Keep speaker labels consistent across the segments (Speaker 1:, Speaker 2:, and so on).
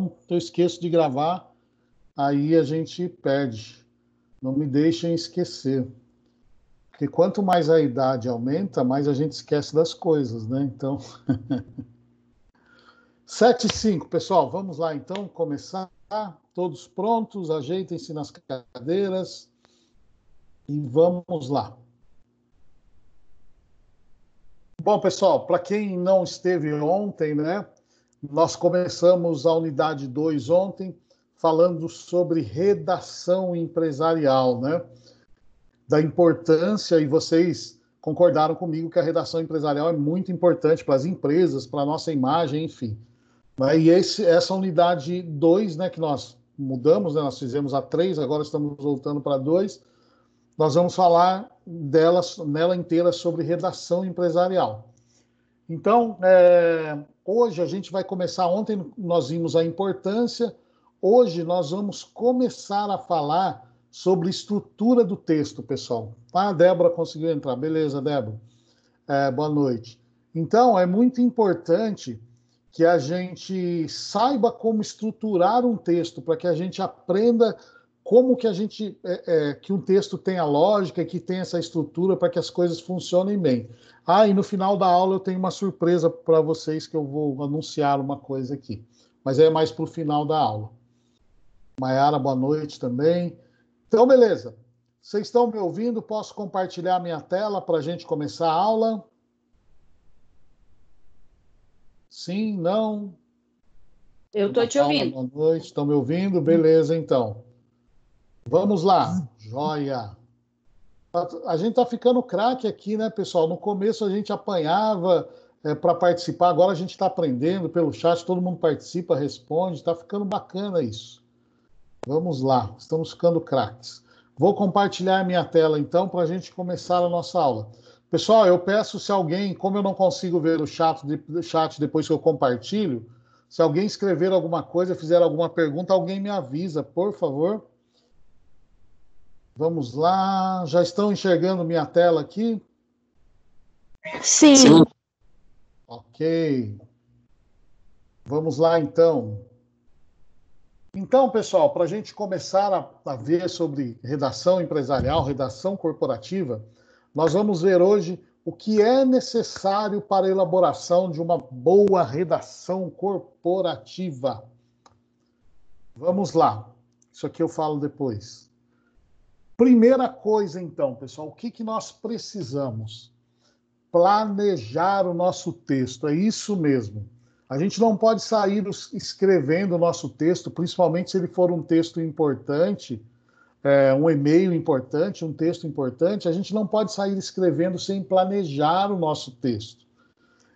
Speaker 1: senão eu esqueço de gravar, aí a gente perde. Não me deixem esquecer. Porque quanto mais a idade aumenta, mais a gente esquece das coisas, né? Então, 7h05, pessoal, vamos lá então começar. Todos prontos, ajeitem-se nas cadeiras e vamos lá. Bom, pessoal, para quem não esteve ontem, né? Nós começamos a unidade 2 ontem, falando sobre redação empresarial, né? Da importância, e vocês concordaram comigo que a redação empresarial é muito importante para as empresas, para a nossa imagem, enfim. E essa unidade 2, né, que nós mudamos, né, nós fizemos a 3, agora estamos voltando para 2, nós vamos falar nela inteira sobre redação empresarial. Então, hoje a gente vai começar, ontem nós vimos a importância, hoje nós vamos começar a falar sobre estrutura do texto, pessoal. Ah, a Débora conseguiu entrar. Beleza, Débora. Boa noite. Então, é muito importante que a gente saiba como estruturar um texto, para que a gente aprenda como que que um texto tenha lógica, que tenha essa estrutura para que as coisas funcionem bem. E no final da aula eu tenho uma surpresa para vocês, que eu vou anunciar uma coisa aqui. Mas é mais para o final da aula. Maiara, boa noite também. Então, beleza. Vocês estão me ouvindo? Posso compartilhar minha tela para a gente começar a aula? Sim, não?
Speaker 2: Eu estou te ouvindo.
Speaker 1: Boa noite, estão me ouvindo? Beleza, então. Vamos lá. Joia. A gente está ficando craque aqui, né, pessoal? No começo a gente apanhava para participar, agora a gente está aprendendo pelo chat, todo mundo participa, responde, está ficando bacana isso. Vamos lá, estamos ficando craques. Vou compartilhar minha tela, então, para a gente começar a nossa aula. Pessoal, eu peço se alguém, como eu não consigo ver o chat depois que eu compartilho, se alguém escrever alguma coisa, fizer alguma pergunta, alguém me avisa, por favor. Vamos lá. Já estão enxergando minha tela aqui?
Speaker 2: Sim.
Speaker 1: Ok. Vamos lá, então. Então, pessoal, para a gente começar a ver sobre redação empresarial, redação corporativa, nós vamos ver hoje o que é necessário para a elaboração de uma boa redação corporativa. Vamos lá. Isso aqui eu falo depois. Primeira coisa, então, pessoal, o que nós precisamos? Planejar o nosso texto, é isso mesmo. A gente não pode sair escrevendo o nosso texto, principalmente se ele for um texto importante, um e-mail importante, um texto importante, a gente não pode sair escrevendo sem planejar o nosso texto.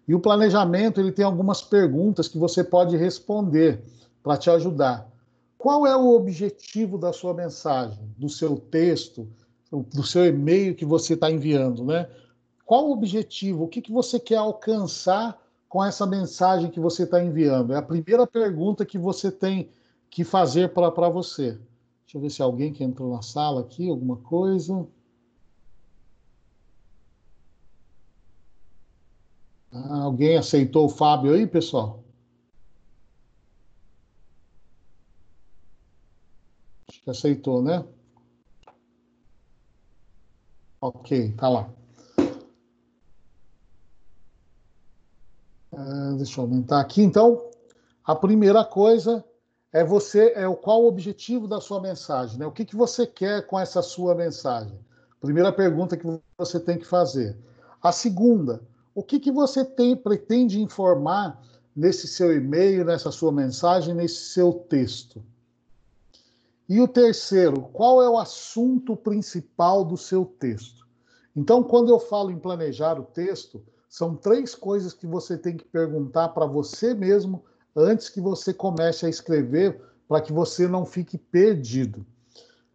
Speaker 1: E o planejamento, ele tem algumas perguntas que você pode responder para te ajudar. Qual é o objetivo da sua mensagem, do seu texto, do seu e-mail que você está enviando, né? Qual o objetivo? O que você quer alcançar com essa mensagem que você está enviando? É a primeira pergunta que você tem que fazer para você. Deixa eu ver se alguém que entrou na sala aqui, alguma coisa. Alguém aceitou o Fábio aí, pessoal? Acho que aceitou, né? Ok, tá lá. Deixa eu aumentar aqui. Então, a primeira coisa qual o objetivo da sua mensagem, né? O que você quer com essa sua mensagem? Primeira pergunta que você tem que fazer. A segunda, o que você pretende informar nesse seu e-mail, nessa sua mensagem, nesse seu texto? E o terceiro, qual é o assunto principal do seu texto? Então, quando eu falo em planejar o texto, são 3 coisas que você tem que perguntar para você mesmo antes que você comece a escrever, para que você não fique perdido.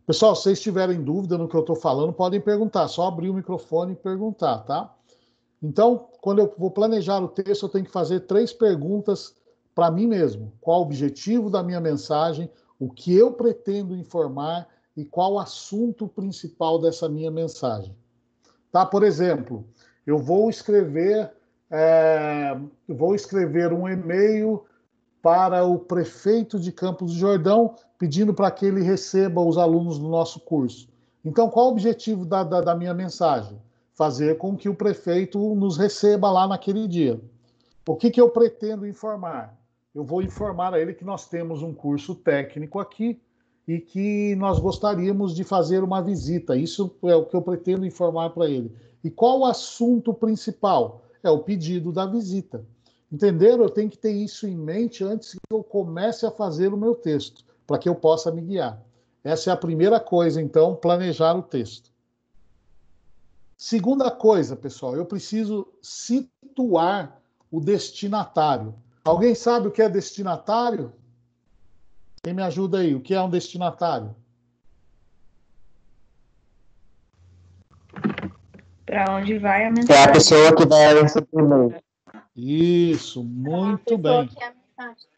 Speaker 1: Pessoal, se vocês tiverem dúvida no que eu estou falando, podem perguntar. Só abrir o microfone e perguntar, tá? Então, quando eu vou planejar o texto, eu tenho que fazer 3 perguntas para mim mesmo. Qual o objetivo da minha mensagem? O que eu pretendo informar? E qual o assunto principal dessa minha mensagem? Tá? Por exemplo, eu vou escrever um e-mail para o prefeito de Campos do Jordão, pedindo para que ele receba os alunos do nosso curso. Então, qual o objetivo da minha mensagem? Fazer com que o prefeito nos receba lá naquele dia. O que eu pretendo informar? Eu vou informar a ele que nós temos um curso técnico aqui e que nós gostaríamos de fazer uma visita. Isso é o que eu pretendo informar para ele. E qual o assunto principal? É o pedido da visita. Entenderam? Eu tenho que ter isso em mente antes que eu comece a fazer o meu texto, para que eu possa me guiar. Essa é a primeira coisa, então, planejar o texto. Segunda coisa, pessoal, eu preciso situar o destinatário. Alguém sabe o que é destinatário? Quem me ajuda aí? O que é um destinatário?
Speaker 2: Para onde vai a mensagem?
Speaker 3: É a pessoa que vai receber.
Speaker 1: Isso, muito bem.
Speaker 2: Que é a mensagem.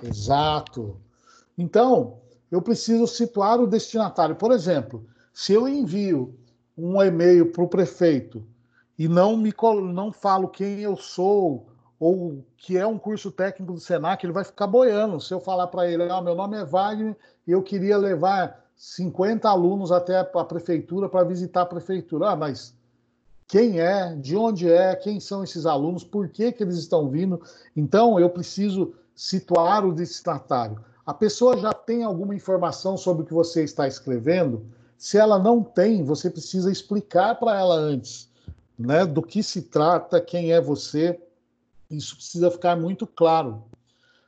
Speaker 1: Exato. Então, eu preciso situar o destinatário. Por exemplo, se eu envio um e-mail para o prefeito e não falo quem eu sou ou que é um curso técnico do Senac, ele vai ficar boiando. Se eu falar para ele, meu nome é Wagner e eu queria levar 50 alunos até a prefeitura para visitar a prefeitura. Mas quem é, de onde é, quem são esses alunos, por que eles estão vindo? Então, eu preciso situar o destinatário. A pessoa já tem alguma informação sobre o que você está escrevendo? Se ela não tem, você precisa explicar para ela antes, né, do que se trata, quem é você. Isso precisa ficar muito claro.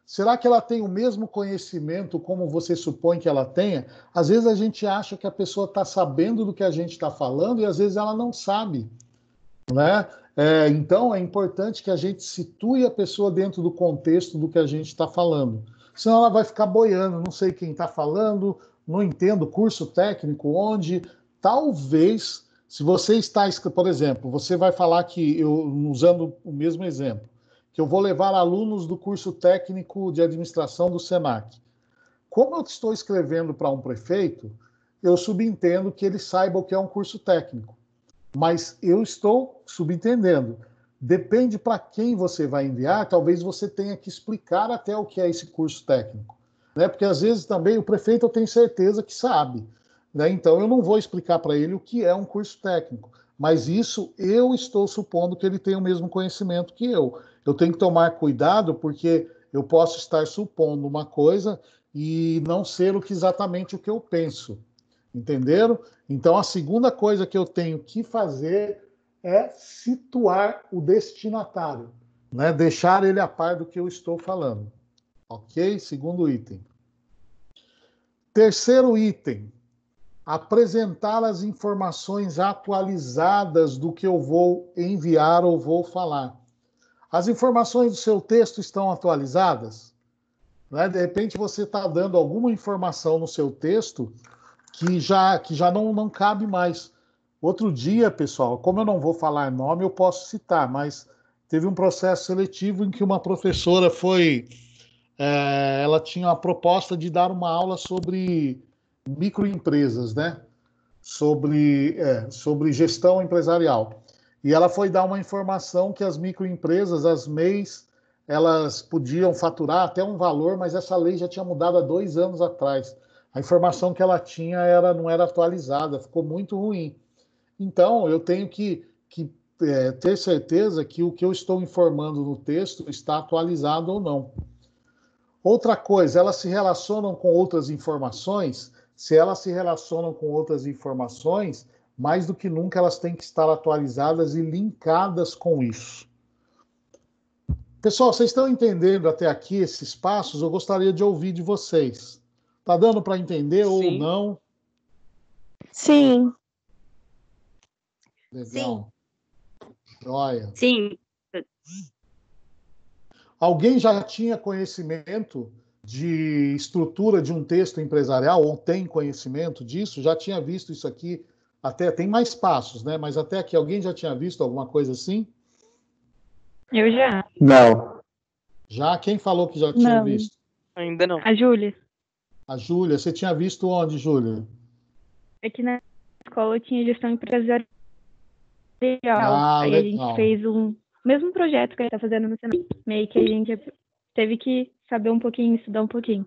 Speaker 1: Será que ela tem o mesmo conhecimento como você supõe que ela tenha? Às vezes a gente acha que a pessoa está sabendo do que a gente está falando e às vezes ela não sabe, né? Então é importante que a gente situe a pessoa dentro do contexto do que a gente está falando. Senão ela vai ficar boiando, não sei quem está falando, não entendo curso técnico, onde. Talvez, se você está, por exemplo, você vai falar que, usando o mesmo exemplo, que eu vou levar alunos do curso técnico de administração do Senac. Como eu estou escrevendo para um prefeito, eu subentendo que ele saiba o que é um curso técnico. Mas eu estou subentendendo. Depende para quem você vai enviar, talvez você tenha que explicar até o que é esse curso técnico, né? Porque às vezes também o prefeito eu tenho certeza que sabe, né? Então eu não vou explicar para ele o que é um curso técnico, mas isso eu estou supondo que ele tem o mesmo conhecimento que eu. Eu tenho que tomar cuidado porque eu posso estar supondo uma coisa e não ser exatamente o que eu penso. Entenderam? Então, a segunda coisa que eu tenho que fazer é situar o destinatário, né? Deixar ele a par do que eu estou falando. Ok? Segundo item. Terceiro item, apresentar as informações atualizadas do que eu vou enviar ou vou falar. As informações do seu texto estão atualizadas? Né? De repente, você está dando alguma informação no seu texto que já não cabe mais. Outro dia, pessoal, como eu não vou falar nome, eu posso citar, mas teve um processo seletivo em que uma professora ela tinha a proposta de dar uma aula sobre microempresas, né? Sobre gestão empresarial. E ela foi dar uma informação que as microempresas, as MEIs, elas podiam faturar até um valor, mas essa lei já tinha mudado há 2 anos atrás. A informação que ela tinha não era atualizada, ficou muito ruim. Então, eu tenho que ter certeza que o que eu estou informando no texto está atualizado ou não. Outra coisa, elas se relacionam com outras informações? Se elas se relacionam com outras informações, mais do que nunca elas têm que estar atualizadas e linkadas com isso. Pessoal, vocês estão entendendo até aqui esses passos? Eu gostaria de ouvir de vocês. Tá dando para entender ou não?
Speaker 2: Sim.
Speaker 1: Legal. Joia.
Speaker 2: Sim.
Speaker 1: Alguém já tinha conhecimento de estrutura de um texto empresarial ou tem conhecimento disso? Já tinha visto isso aqui? Até tem mais passos, né? Mas até aqui alguém já tinha visto alguma coisa assim?
Speaker 2: Eu já.
Speaker 3: Não.
Speaker 1: Já? Quem falou que já tinha visto?
Speaker 4: Ainda não.
Speaker 2: A Júlia.
Speaker 1: A Júlia. Você tinha visto onde, Júlia?
Speaker 2: Aqui na escola eu tinha gestão empresarial.
Speaker 1: Ah,
Speaker 2: Aí
Speaker 1: legal.
Speaker 2: a gente fez um mesmo projeto que a gente está fazendo no Senai. Meio que a gente teve que saber um pouquinho, estudar um pouquinho.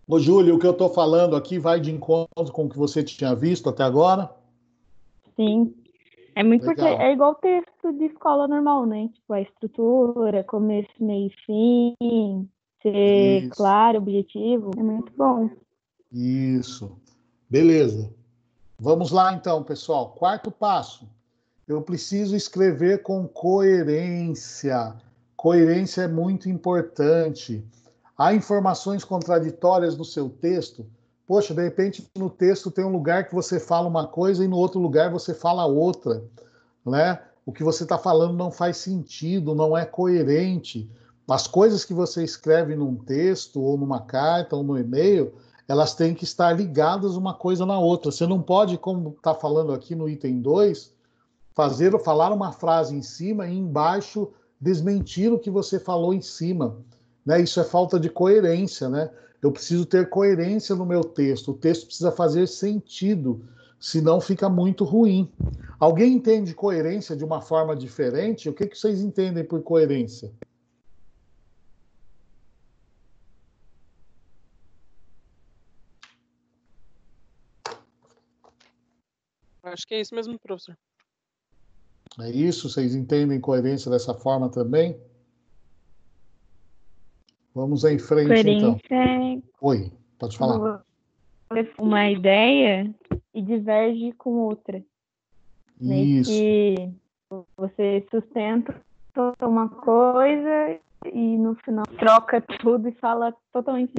Speaker 1: Ô, Júlio, o que eu estou falando aqui vai de encontro com o que você tinha visto até agora?
Speaker 2: Sim, é muito porque
Speaker 1: Legal.
Speaker 2: é igual texto de escola normal, né? Tipo, a estrutura, começo, meio e fim, ser
Speaker 1: Isso,
Speaker 2: claro, objetivo, é muito bom.
Speaker 1: isso. Beleza. Vamos lá então, pessoal. Quarto passo. Eu preciso escrever com coerência. Coerência é muito importante. Há informações contraditórias no seu texto. Poxa, de repente no texto tem um lugar que você fala uma coisa e no outro lugar você fala outra, né? O que você está falando não faz sentido, não é coerente. As coisas que você escreve num texto, ou numa carta, ou no e-mail, elas têm que estar ligadas uma coisa na outra. Você não pode, como está falando aqui no item 2, falar uma frase em cima e embaixo desmentir o que você falou em cima, né? Isso é falta de coerência, né? Eu preciso ter coerência no meu texto. O texto precisa fazer sentido, senão fica muito ruim. Alguém entende coerência de uma forma diferente? O que vocês entendem por coerência?
Speaker 4: Acho que é isso mesmo, professor.
Speaker 1: É isso? Vocês entendem coerência dessa forma também? Vamos em frente, então.
Speaker 2: Coerência é
Speaker 1: Oi, pode falar.
Speaker 2: quando você tem uma ideia e diverge com outra. Meio
Speaker 1: Isso.
Speaker 2: que você sustenta uma coisa e no final troca tudo e fala totalmente.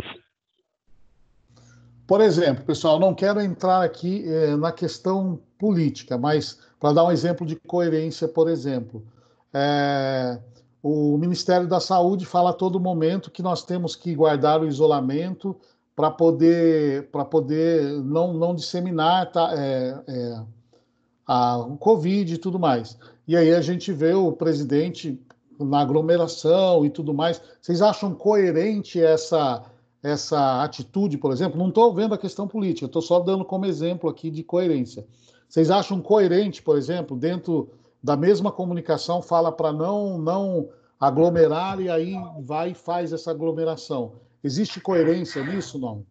Speaker 1: Por exemplo, pessoal, não quero entrar aqui na questão política, mas para dar um exemplo de coerência, por exemplo, é, o Ministério da Saúde fala a todo momento que nós temos que guardar o isolamento para poder não disseminar o Covid e tudo mais. E aí a gente vê o presidente na aglomeração e tudo mais. Vocês acham coerente essa atitude, por exemplo? Não estou vendo a questão política, estou só dando como exemplo aqui de coerência. Vocês acham coerente, por exemplo, dentro da mesma comunicação, fala para não aglomerar e aí vai e faz essa aglomeração? Existe coerência nisso, não?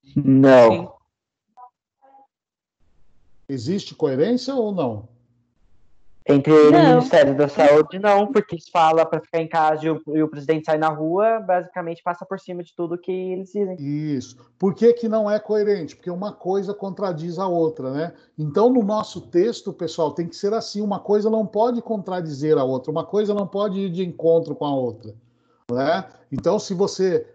Speaker 4: Sim.
Speaker 3: Não.
Speaker 1: Existe coerência ou não?
Speaker 3: Entre ele e o
Speaker 2: Não.
Speaker 3: Ministério da Saúde, não, porque se fala para ficar em casa e o presidente sai na rua, basicamente passa por cima de tudo que eles dizem.
Speaker 1: Isso. Por que que não é coerente? Porque uma coisa contradiz a outra, né? Então, no nosso texto, pessoal, tem que ser assim: uma coisa não pode contradizer a outra, uma coisa não pode ir de encontro com a outra, né? Então, se você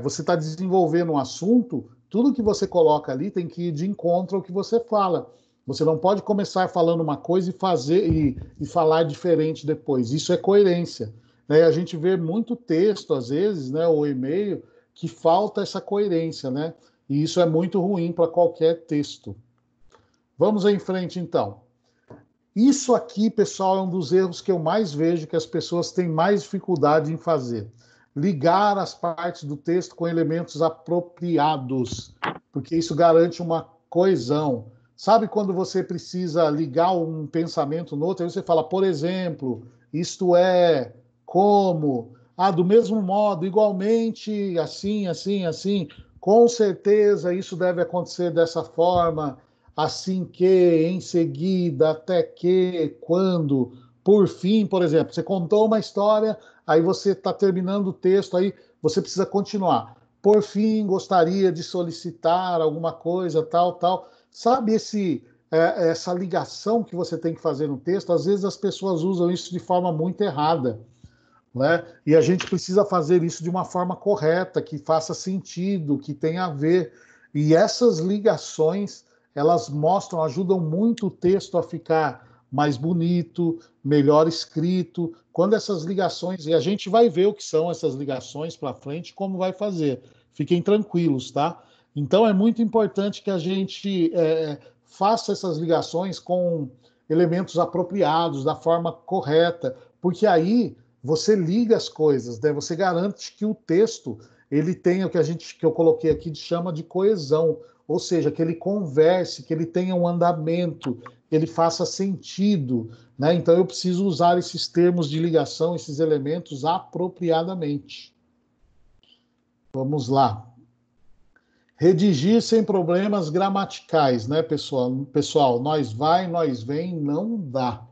Speaker 1: está desenvolvendo um assunto, tudo que você coloca ali tem que ir de encontro ao que você fala. Você não pode começar falando uma coisa e falar diferente depois. Isso é coerência, né? A gente vê muito texto, às vezes, né, ou e-mail, que falta essa coerência, né? E isso é muito ruim para qualquer texto. Vamos em frente, então. Isso aqui, pessoal, é um dos erros que eu mais vejo que as pessoas têm mais dificuldade em fazer. Ligar as partes do texto com elementos apropriados, porque isso garante uma coesão. Sabe quando você precisa ligar um pensamento no outro? Aí você fala, por exemplo, isto é, como, do mesmo modo, igualmente, assim, assim, assim, com certeza isso deve acontecer dessa forma, assim que, em seguida, até que, quando, por fim, por exemplo, você contou uma história, aí você está terminando o texto, aí você precisa continuar. Por fim, gostaria de solicitar alguma coisa, tal, tal. Sabe essa ligação que você tem que fazer no texto? Às vezes as pessoas usam isso de forma muito errada, né? E a gente precisa fazer isso de uma forma correta, que faça sentido, que tenha a ver. E essas ligações, elas mostram, ajudam muito o texto a ficar mais bonito, melhor escrito. Quando essas ligações, e a gente vai ver o que são essas ligações para frente, como vai fazer. Fiquem tranquilos, tá? Então é muito importante que a gente faça essas ligações com elementos apropriados, da forma correta, porque aí você liga as coisas, né? Você garante que o texto ele tem o que eu coloquei aqui de chama de coesão, ou seja, que ele converse, que ele tenha um andamento, que ele faça sentido, né? Então eu preciso usar esses termos de ligação, esses elementos apropriadamente. Vamos lá. Redigir sem problemas gramaticais, né, pessoal? Pessoal, nós vai, nós vem, não dá,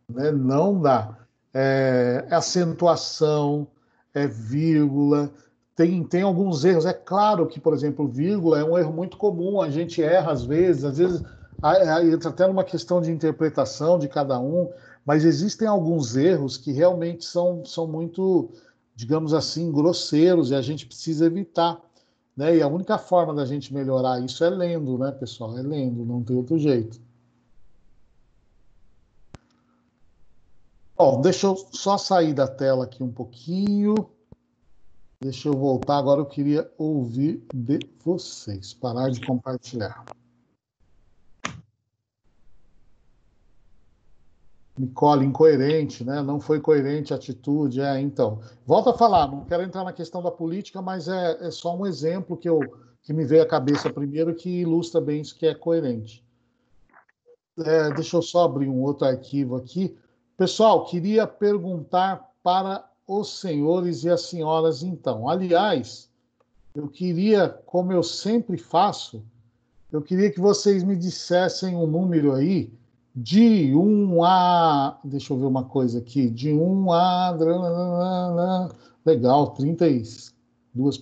Speaker 1: né? Não dá. É acentuação, é vírgula, tem alguns erros. É claro que, por exemplo, vírgula é um erro muito comum, a gente erra às vezes entra até numa questão de interpretação de cada um, mas existem alguns erros que realmente são muito, digamos assim, grosseiros e a gente precisa evitar, né? E a única forma da gente melhorar isso é lendo, né, pessoal? É lendo, não tem outro jeito. Bom, deixa eu só sair da tela aqui um pouquinho. Deixa eu voltar. Agora eu queria ouvir de vocês. Parar de compartilhar. Nicole, incoerente, né? Não foi coerente a atitude. Então, volto a falar, não quero entrar na questão da política, mas é só um exemplo que me veio à cabeça primeiro que ilustra bem isso que é coerente. Deixa eu só abrir um outro arquivo aqui. Pessoal, queria perguntar para os senhores e as senhoras, então. Aliás, eu queria, como eu sempre faço, eu queria que vocês me dissessem um número aí de 1 a... Deixa eu ver uma coisa aqui. De 1 a... Legal, 32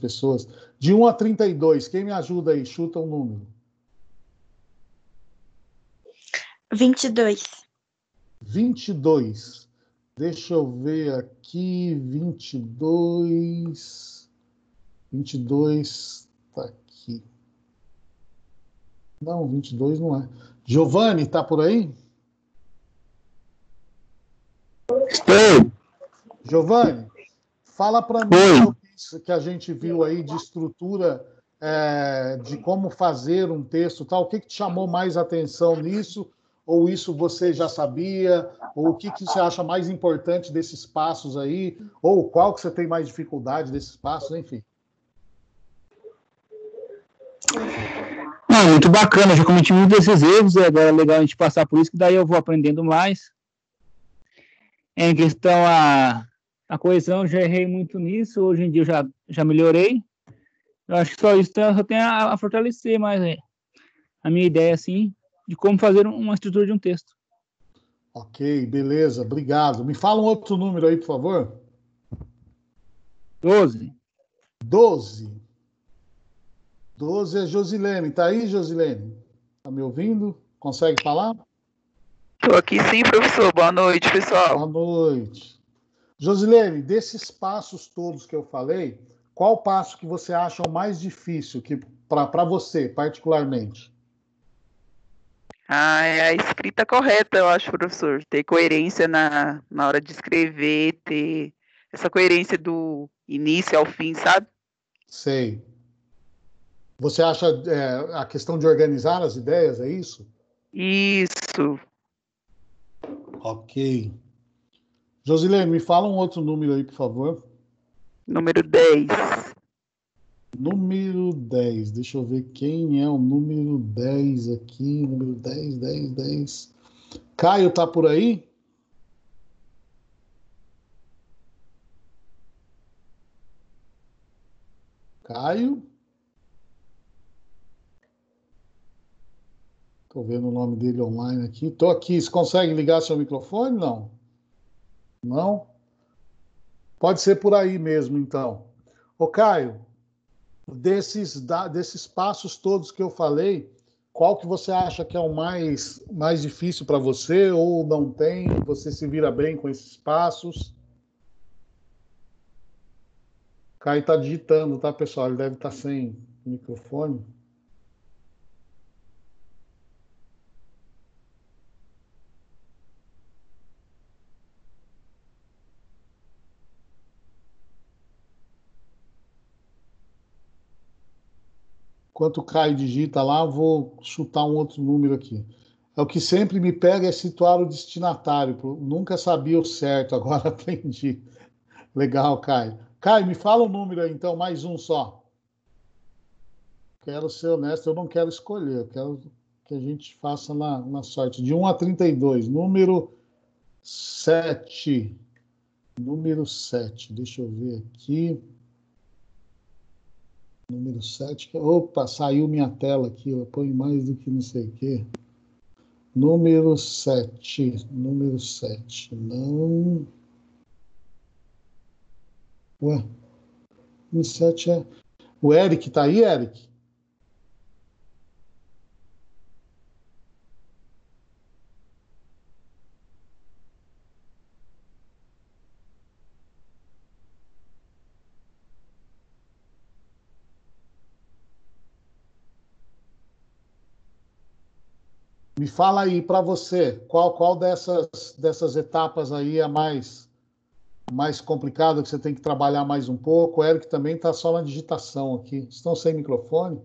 Speaker 1: pessoas. De 1 a 32, quem me ajuda aí? Chuta um número.
Speaker 5: 22.
Speaker 1: 22. Deixa eu ver aqui. 22. 22 tá aqui. Não, 22 não é. Giovanni, tá por aí?
Speaker 6: Estou.
Speaker 1: Giovanni, fala para mim sobre isso que a gente viu aí de estrutura, de como fazer um texto, tal. O que te chamou mais atenção nisso? Ou isso você já sabia? Ou o que você acha mais importante desses passos aí? Ou qual que você tem mais dificuldade desses passos? Enfim.
Speaker 6: Muito bacana, já cometi muitos desses erros, e agora é legal a gente passar por isso, que daí eu vou aprendendo mais. Em questão a coesão, já errei muito nisso, hoje em dia eu já melhorei. Eu acho que só isso eu tenho a fortalecer mais a minha ideia, assim, de como fazer uma estrutura de um texto.
Speaker 1: Ok, beleza, obrigado. Me fala um outro número aí, por favor.
Speaker 6: 12.
Speaker 1: 12. 12 é Josilene. Tá aí, Josilene? Tá me ouvindo? Consegue falar?
Speaker 7: Estou aqui sim, professor. Boa noite, pessoal.
Speaker 1: Boa noite. Josilene, desses passos todos que eu falei, qual passo que você acha o mais difícil para você, particularmente?
Speaker 7: É a escrita correta, eu acho, professor. Ter coerência na hora de escrever, ter essa coerência do início ao fim, sabe?
Speaker 1: Sei. Você acha a questão de organizar as ideias, é isso?
Speaker 7: Isso.
Speaker 1: Ok. Josilene, me fala um outro número aí, por favor.
Speaker 7: Número 10.
Speaker 1: Número 10. Deixa eu ver quem é o número 10 aqui. Número 10, 10, 10. Caio, tá por aí? Caio? Estou vendo o nome dele online aqui. Estou aqui. Você consegue ligar seu microfone? Não? Não? Pode ser por aí mesmo, então. Ô, Caio, desses passos todos que eu falei, qual que você acha que é o mais difícil para você ou não tem? Você se vira bem com esses passos? Caio está digitando, tá, pessoal? Ele deve estar sem microfone. Enquanto o Caio digita lá, eu vou chutar um outro número aqui. É o que sempre me pega é situar o destinatário. Nunca sabia o certo, agora aprendi. Legal, Caio. Caio, me fala o número aí, então, mais um só. quero ser honesto, eu não quero escolher, eu quero que a gente faça na sorte. De 1 a 32, número 7. Número 7, deixa eu ver aqui. Número 7. Opa, saiu minha tela aqui, eu ponho mais do que não sei o quê. Número 7. Número 7. Não. Ué, número 7 é. O Eric tá aí, Eric? Me fala aí para você, qual dessas etapas aí é mais complicada, que você tem que trabalhar mais um pouco? O Eric também está só na digitação aqui. Estão sem microfone?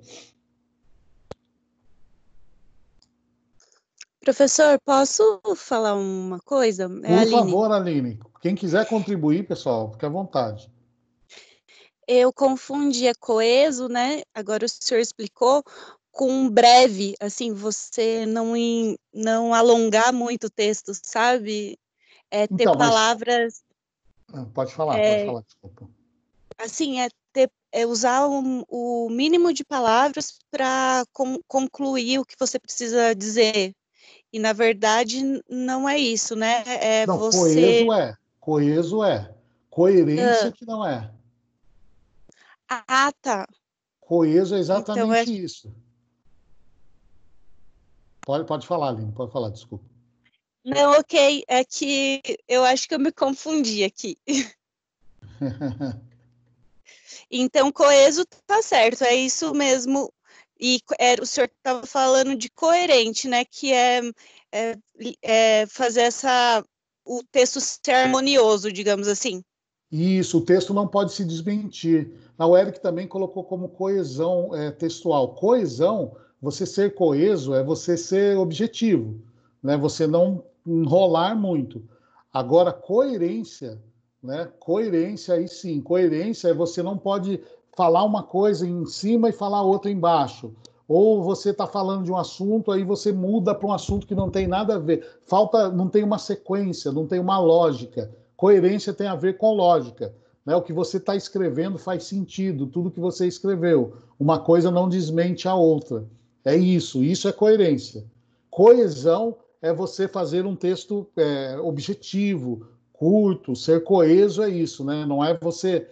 Speaker 5: Professor, posso falar uma coisa? É a
Speaker 1: Por
Speaker 5: Aline.
Speaker 1: favor, Aline. Quem quiser contribuir, pessoal, fique à vontade.
Speaker 5: Eu confundi a coeso, né? Agora o senhor explicou com breve, assim, você não alongar muito o texto, sabe? Ter
Speaker 1: Então, mas
Speaker 5: palavras,
Speaker 1: pode falar,
Speaker 5: é,
Speaker 1: desculpa.
Speaker 5: assim, usar o mínimo de palavras para concluir o que você precisa dizer. E, na verdade, não é isso, né? É
Speaker 1: Não,
Speaker 5: você...
Speaker 1: coeso é. Coerência
Speaker 5: Ah,
Speaker 1: que não é.
Speaker 5: tá.
Speaker 1: Coeso é
Speaker 5: Então, é...
Speaker 1: exatamente isso. Pode falar, Aline, pode falar, desculpa.
Speaker 5: Não, ok. É que eu acho que eu me confundi aqui. Então, coeso tá certo, é isso mesmo. E o senhor estava falando de coerente, né? Que é fazer o texto ser harmonioso, digamos assim.
Speaker 1: Isso, o texto não pode se desmentir. O Eric também colocou como coesão textual. Coesão, você ser coeso é você ser objetivo, né? Você não enrolar muito. Agora, coerência, né? Coerência, aí sim, coerência é você não pode falar uma coisa em cima e falar outra embaixo. Ou você está falando de um assunto, aí você muda para um assunto que não tem nada a ver. Não tem uma sequência, não tem uma lógica. Coerência tem a ver com lógica. Né? O que você está escrevendo faz sentido, tudo que você escreveu. Uma coisa não desmente a outra. É isso é coerência. Coesão é você fazer um texto objetivo, curto, ser coeso é isso, né? Não é você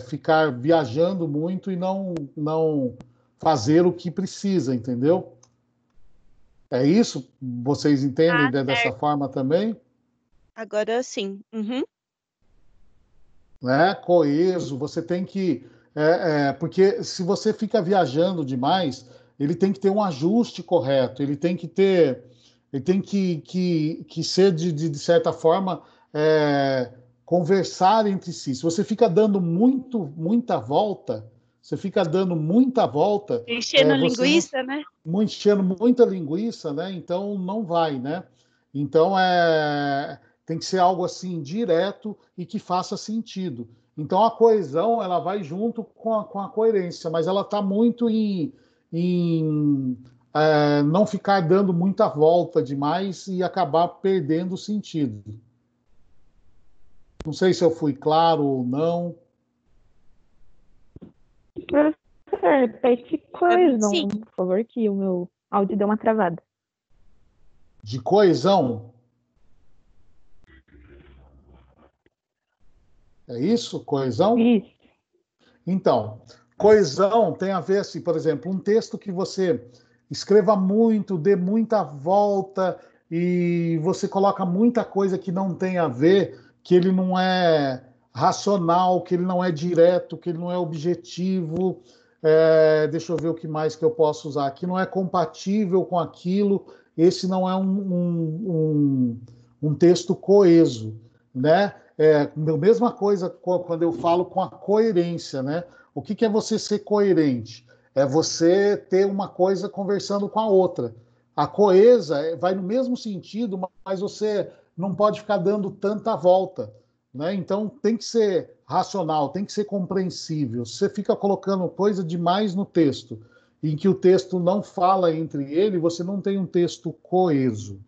Speaker 1: ficar viajando muito e não fazer o que precisa, entendeu? É isso? Vocês entendem dessa
Speaker 5: Certo.
Speaker 1: forma também?
Speaker 5: Agora sim. Uhum.
Speaker 1: Né? Coeso, você tem que. Porque se você fica viajando demais, ele tem que ter um ajuste correto, ele tem que ter. Ele tem que ser, de certa forma, conversar entre si. Se você fica dando muita volta, você fica dando muita volta,
Speaker 5: Enchendo
Speaker 1: você não
Speaker 5: linguiça, né?
Speaker 1: enchendo muita linguiça, né? Então não vai, né? Então tem que ser algo assim direto e que faça sentido. Então a coesão ela vai junto com a coerência, mas ela está muito em não ficar dando muita volta demais e acabar perdendo o sentido. Não sei se eu fui claro ou não.
Speaker 2: Professor, repete coesão,
Speaker 5: Sim.
Speaker 2: por favor, que o meu áudio deu uma travada.
Speaker 1: De coesão? É isso? Coesão?
Speaker 2: Isso.
Speaker 1: Então, coesão tem a ver, assim, por exemplo, um texto que você escreva muito, dê muita volta e você coloca muita coisa que não tem a ver, que ele não é racional, que ele não é direto, que ele não é objetivo. Deixa eu ver o que mais que eu posso usar. Que não é compatível com aquilo. Esse não é um texto coeso, né? Mesma coisa quando eu falo com a coerência, né? O que é você ser coerente? É você ter uma coisa conversando com a outra. A coesa vai no mesmo sentido, mas você não pode ficar dando tanta volta, né? Então tem que ser racional, tem que ser compreensível. Se você fica colocando coisa demais no texto, em que o texto não fala entre ele, você não tem um texto coeso,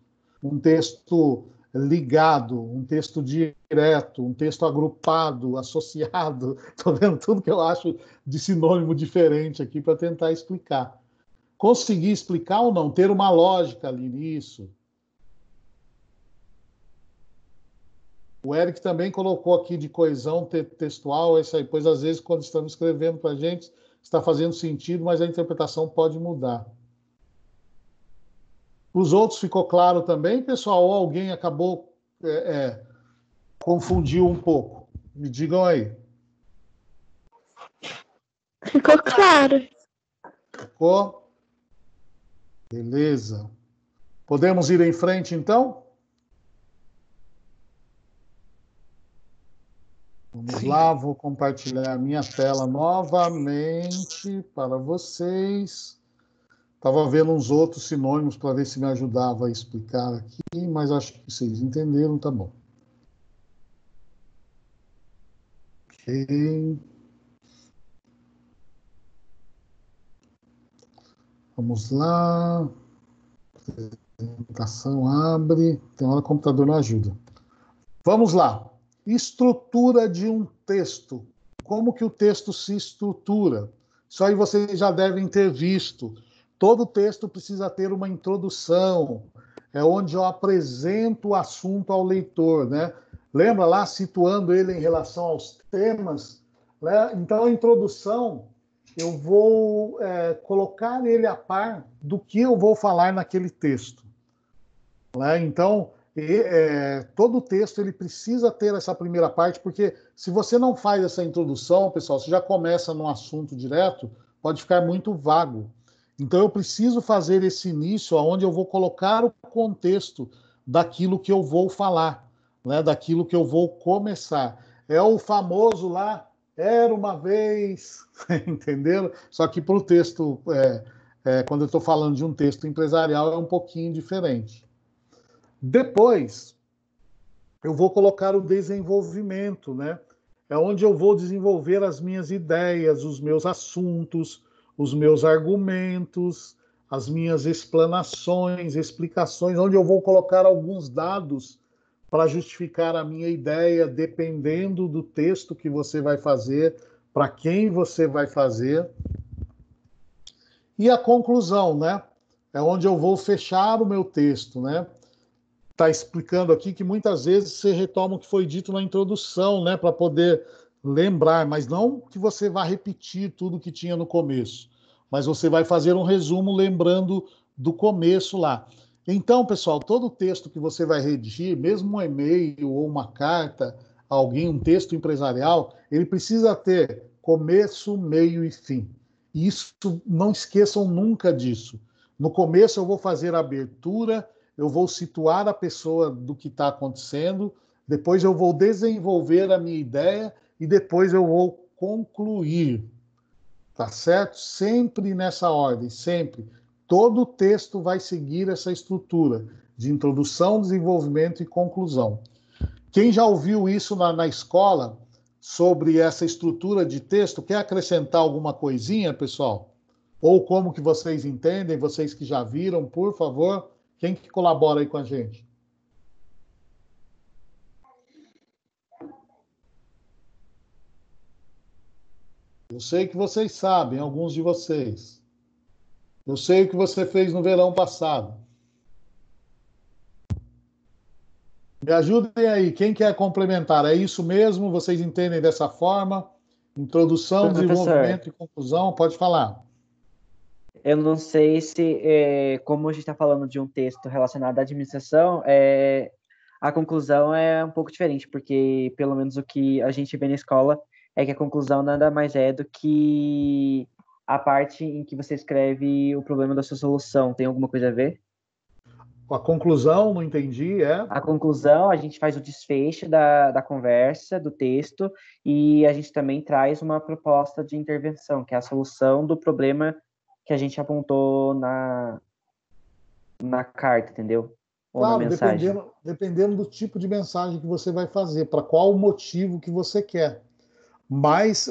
Speaker 1: um texto ligado, um texto direto, um texto agrupado, associado. Estou vendo tudo que eu acho de sinônimo diferente aqui para tentar explicar. Conseguir explicar ou não, ter uma lógica ali nisso. O Eric também colocou aqui de coesão textual, isso aí, pois às vezes quando estamos escrevendo para a gente, está fazendo sentido, mas a interpretação pode mudar. Os outros ficou claro também, pessoal? Ou alguém acabou confundiu um pouco? Me digam aí.
Speaker 2: Ficou claro.
Speaker 1: Ficou? Beleza. Podemos ir em frente, então? Vamos lá, vou compartilhar a minha tela novamente para vocês. Estava vendo uns outros sinônimos para ver se me ajudava a explicar aqui, mas acho que vocês entenderam, tá bom. Ok. Vamos lá. Apresentação abre. Tem hora que o computador não ajuda. Vamos lá. Estrutura de um texto. Como que o texto se estrutura? Isso aí vocês já devem ter visto. Todo texto precisa ter uma introdução, é onde eu apresento o assunto ao leitor, né? Lembra lá, situando ele em relação aos temas? Né? Então, a introdução, eu vou colocar ele a par do que eu vou falar naquele texto. Né? Então, todo texto ele precisa ter essa primeira parte, porque se você não faz essa introdução, pessoal, você já começa num assunto direto, pode ficar muito vago. Então, eu preciso fazer esse início onde eu vou colocar o contexto daquilo que eu vou falar, né? Daquilo que eu vou começar. É o famoso lá, era uma vez, entenderam? Só que para o texto, quando eu estou falando de um texto empresarial, é um pouquinho diferente. Depois, eu vou colocar o desenvolvimento, né? É onde eu vou desenvolver as minhas ideias, os meus assuntos, os meus argumentos, as minhas explanações, explicações, onde eu vou colocar alguns dados para justificar a minha ideia, dependendo do texto que você vai fazer, para quem você vai fazer. E a conclusão, né? É onde eu vou fechar o meu texto, né? Está explicando aqui que muitas vezes você retoma o que foi dito na introdução, né, para poder lembrar, mas não que você vá repetir tudo que tinha no começo, mas você vai fazer um resumo lembrando do começo lá. Então, pessoal, todo texto que você vai redigir, mesmo um e-mail ou uma carta a alguém, um texto empresarial, ele precisa ter começo, meio e fim. E isso, não esqueçam nunca disso. No começo eu vou fazer a abertura, eu vou situar a pessoa do que está acontecendo, depois eu vou desenvolver a minha ideia e depois eu vou concluir. Tá certo? Sempre nessa ordem, sempre. Todo texto vai seguir essa estrutura de introdução, desenvolvimento e conclusão. Quem já ouviu isso na escola sobre essa estrutura de texto, quer acrescentar alguma coisinha, pessoal? Ou como que vocês entendem, vocês que já viram, por favor? Quem que colabora aí com a gente? Eu sei que vocês sabem, alguns de vocês. Eu sei o que você fez no verão passado. Me ajudem aí, quem quer complementar? É isso mesmo? Vocês entendem dessa forma? Introdução, desenvolvimento e conclusão, pode falar.
Speaker 3: Eu não sei se, como a gente está falando de um texto relacionado à administração, a conclusão é um pouco diferente, porque pelo menos o que a gente vê na escola é que a conclusão nada mais é do que a parte em que você escreve o problema da sua solução. Tem alguma coisa a ver?
Speaker 1: A conclusão, não entendi,
Speaker 3: A conclusão, a gente faz o desfecho da conversa, do texto, e a gente também traz uma proposta de intervenção, que é a solução do problema que a gente apontou na carta, entendeu? Ou na
Speaker 1: Claro,
Speaker 3: mensagem?
Speaker 1: dependendo do tipo de mensagem que você vai fazer, para qual motivo que você quer. Mas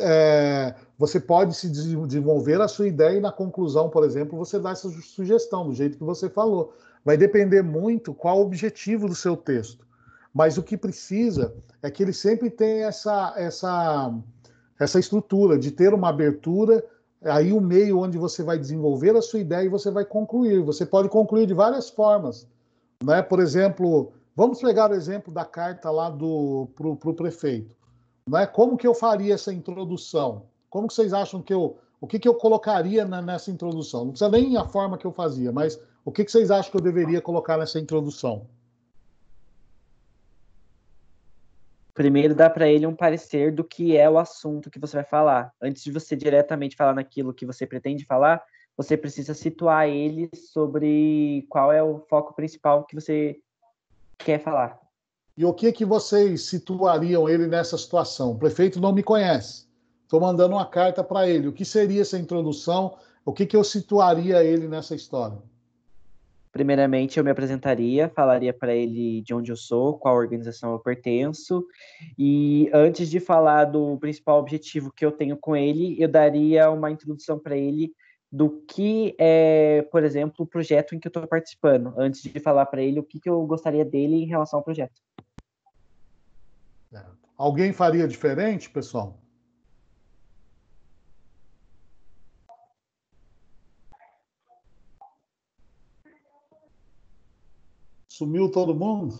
Speaker 1: você pode se desenvolver a sua ideia e na conclusão, por exemplo, você dá essa sugestão, do jeito que você falou. Vai depender muito qual o objetivo do seu texto. Mas o que precisa é que ele sempre tenha essa estrutura de ter uma abertura, aí o meio onde você vai desenvolver a sua ideia e você vai concluir. Você pode concluir de várias formas, né? Por exemplo, vamos pegar o exemplo da carta lá para o prefeito, né? Como que eu faria essa introdução? Como que vocês acham o que eu colocaria nessa introdução? Não precisa nem a forma que eu fazia, mas o que vocês acham que eu deveria colocar nessa introdução?
Speaker 3: Primeiro dá para ele um parecer do que é o assunto que você vai falar. Antes de você diretamente falar naquilo que você pretende falar, você precisa situar ele sobre qual é o foco principal que você quer falar.
Speaker 1: E o que vocês situariam ele nessa situação? O prefeito não me conhece. Estou mandando uma carta para ele. O que seria essa introdução? O que eu situaria ele nessa história?
Speaker 3: Primeiramente, eu me apresentaria, falaria para ele de onde eu sou, qual organização eu pertenço, e antes de falar do principal objetivo que eu tenho com ele, eu daria uma introdução para ele do que é, por exemplo, o projeto em que eu estou participando, antes de falar para ele o que eu gostaria dele em relação ao projeto.
Speaker 1: Alguém faria diferente, pessoal? Sumiu todo mundo?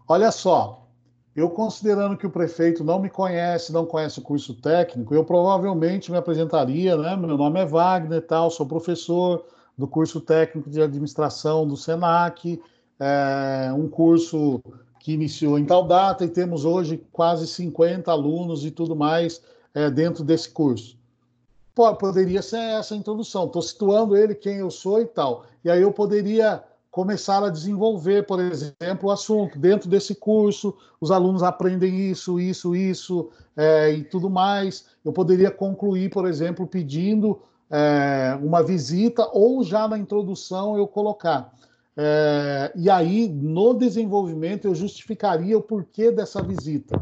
Speaker 1: Olha só, eu considerando que o prefeito não me conhece, não conhece o curso técnico, eu provavelmente me apresentaria, né? Meu nome é Wagner, tal, sou professor do curso técnico de administração do Senac, um curso que iniciou em tal data e temos hoje quase 50 alunos e tudo mais dentro desse curso. Poderia ser essa a introdução. Estou situando ele, quem eu sou e tal. E aí eu poderia começar a desenvolver, por exemplo, o assunto. Dentro desse curso, os alunos aprendem isso, e tudo mais. Eu poderia concluir, por exemplo, pedindo uma visita ou já na introdução eu colocar. E aí, no desenvolvimento, eu justificaria o porquê dessa visita.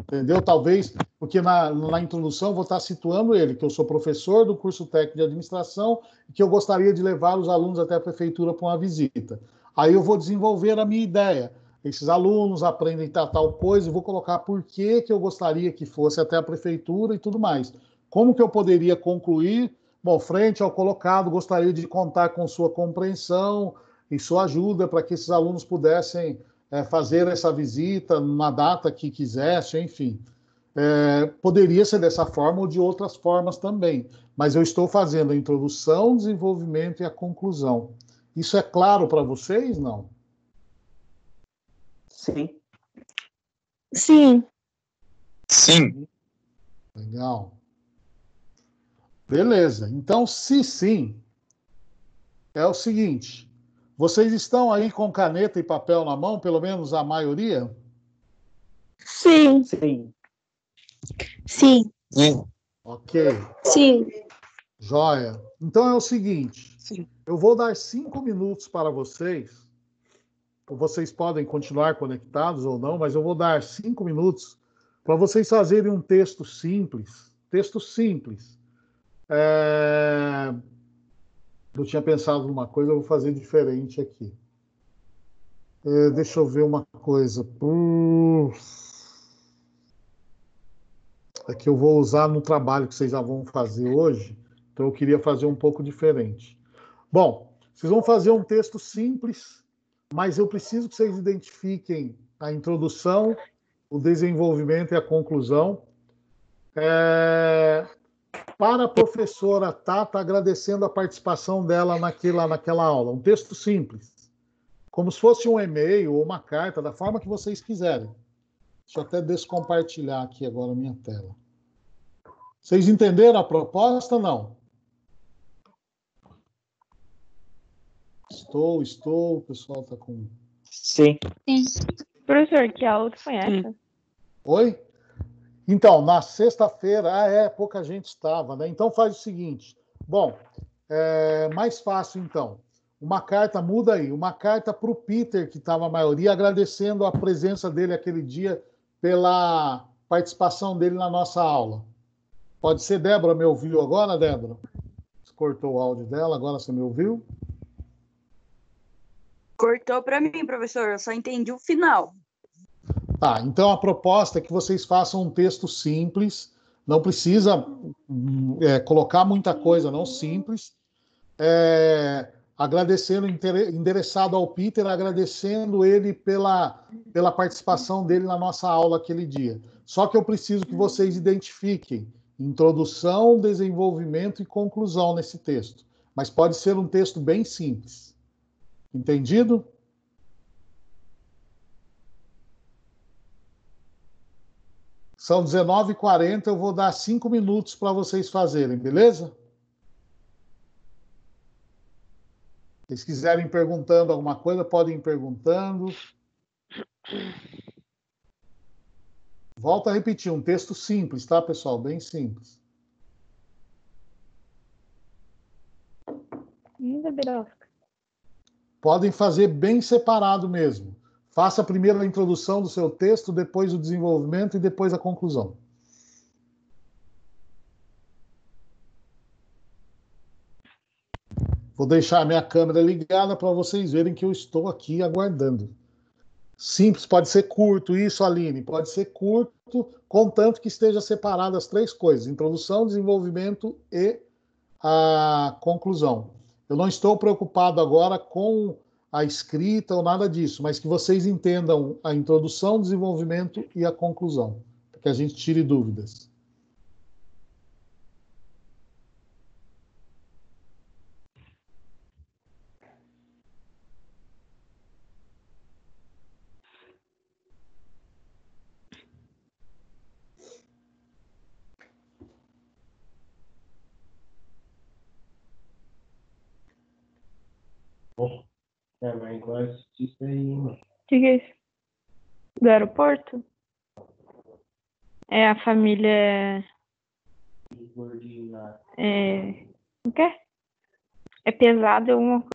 Speaker 1: Entendeu? Talvez, porque na introdução eu vou estar situando ele, que eu sou professor do curso técnico de administração e que eu gostaria de levar os alunos até a prefeitura para uma visita. Aí eu vou desenvolver a minha ideia. Esses alunos aprendem tal coisa e vou colocar por que eu gostaria que fosse até a prefeitura e tudo mais. Como que eu poderia concluir? Bom, frente ao colocado, gostaria de contar com sua compreensão e sua ajuda para que esses alunos pudessem fazer essa visita numa data que quisesse, enfim. Poderia ser dessa forma ou de outras formas também, mas eu estou fazendo a introdução, o desenvolvimento e a conclusão. Isso é claro para vocês, não?
Speaker 3: Sim.
Speaker 2: Sim.
Speaker 8: Sim.
Speaker 1: Legal. Beleza. Então, se sim, é o seguinte: vocês estão aí com caneta e papel na mão, pelo menos a maioria?
Speaker 2: Sim.
Speaker 3: Sim.
Speaker 2: Sim.
Speaker 8: Sim.
Speaker 1: Ok.
Speaker 2: Sim.
Speaker 1: Joia. Então é o seguinte:
Speaker 4: Sim.
Speaker 1: eu vou dar 5 minutos para vocês. Vocês podem continuar conectados ou não, mas eu vou dar 5 minutos para vocês fazerem um texto simples. Texto simples. Eu tinha pensado numa coisa, eu vou fazer diferente aqui. Deixa eu ver uma coisa. É que eu vou usar no trabalho que vocês já vão fazer hoje, então eu queria fazer um pouco diferente. Bom, vocês vão fazer um texto simples, mas eu preciso que vocês identifiquem a introdução, o desenvolvimento e a conclusão. Para a professora Tata, agradecendo a participação dela naquela aula. Um texto simples, como se fosse um e-mail ou uma carta, da forma que vocês quiserem. Deixa eu até descompartilhar aqui agora a minha tela. Vocês entenderam a proposta ou não? Estou, o pessoal está com...
Speaker 3: Sim.
Speaker 2: Sim. Professor, que aula que foi essa?
Speaker 1: Oi? Então, na sexta-feira, pouca gente estava, né? Então faz o seguinte. Bom, mais fácil, então. Uma carta, muda aí, uma carta para o Peter, que estava a maioria, agradecendo a presença dele aquele dia pela participação dele na nossa aula. Pode ser, Débora, me ouviu agora, Débora? Você cortou o áudio dela, agora você me ouviu?
Speaker 9: Cortou para mim, professor, eu só entendi o final.
Speaker 1: Tá, então a proposta é que vocês façam um texto simples, não precisa colocar muita coisa, não, simples, agradecendo, endereçado ao Peter, agradecendo ele pela participação dele na nossa aula aquele dia. Só que eu preciso que vocês identifiquem introdução, desenvolvimento e conclusão nesse texto. Mas pode ser um texto bem simples. Entendido? São 19h40, eu vou dar 5 minutos para vocês fazerem, beleza? Se vocês quiserem perguntando alguma coisa, podem ir perguntando. Volto a repetir, um texto simples, tá, pessoal? Bem simples. Podem fazer bem separado mesmo. Faça primeiro a introdução do seu texto, depois o desenvolvimento e depois a conclusão. Vou deixar a minha câmera ligada para vocês verem que eu estou aqui aguardando. Simples, pode ser curto, isso, Aline, pode ser curto, contanto que esteja separado as 3 coisas: introdução, desenvolvimento e a conclusão. Eu não estou preocupado agora com a escrita ou nada disso, mas que vocês entendam a introdução, desenvolvimento e a conclusão, para que a gente tire dúvidas.
Speaker 2: O que é isso? Do aeroporto? É a família. O quê? É pesado uma coisa.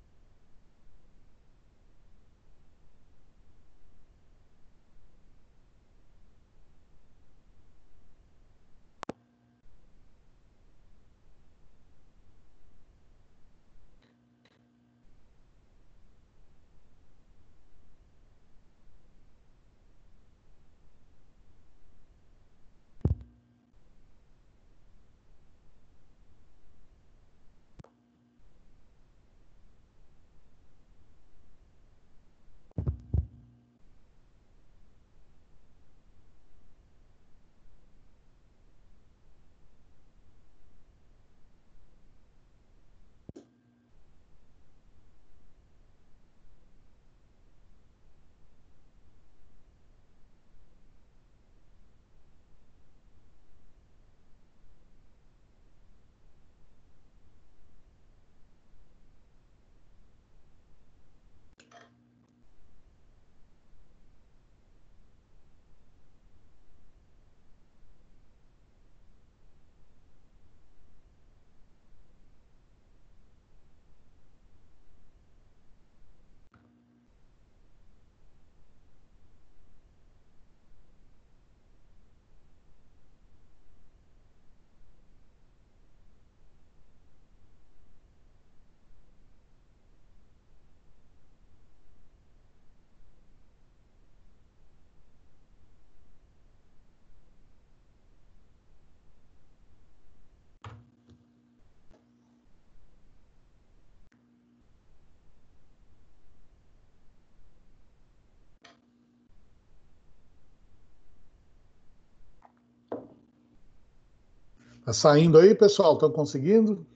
Speaker 1: Tá saindo aí, pessoal? Estão conseguindo?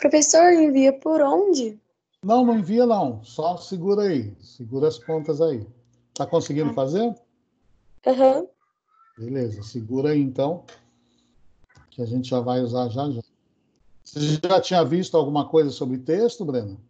Speaker 10: Professor, envia por onde?
Speaker 1: Não, não envia não. Só segura aí. Segura as pontas aí. Tá conseguindo fazer?
Speaker 10: Aham.
Speaker 1: Beleza, segura aí então, que a gente já vai usar já já. Você já tinha visto alguma coisa sobre texto, Breno?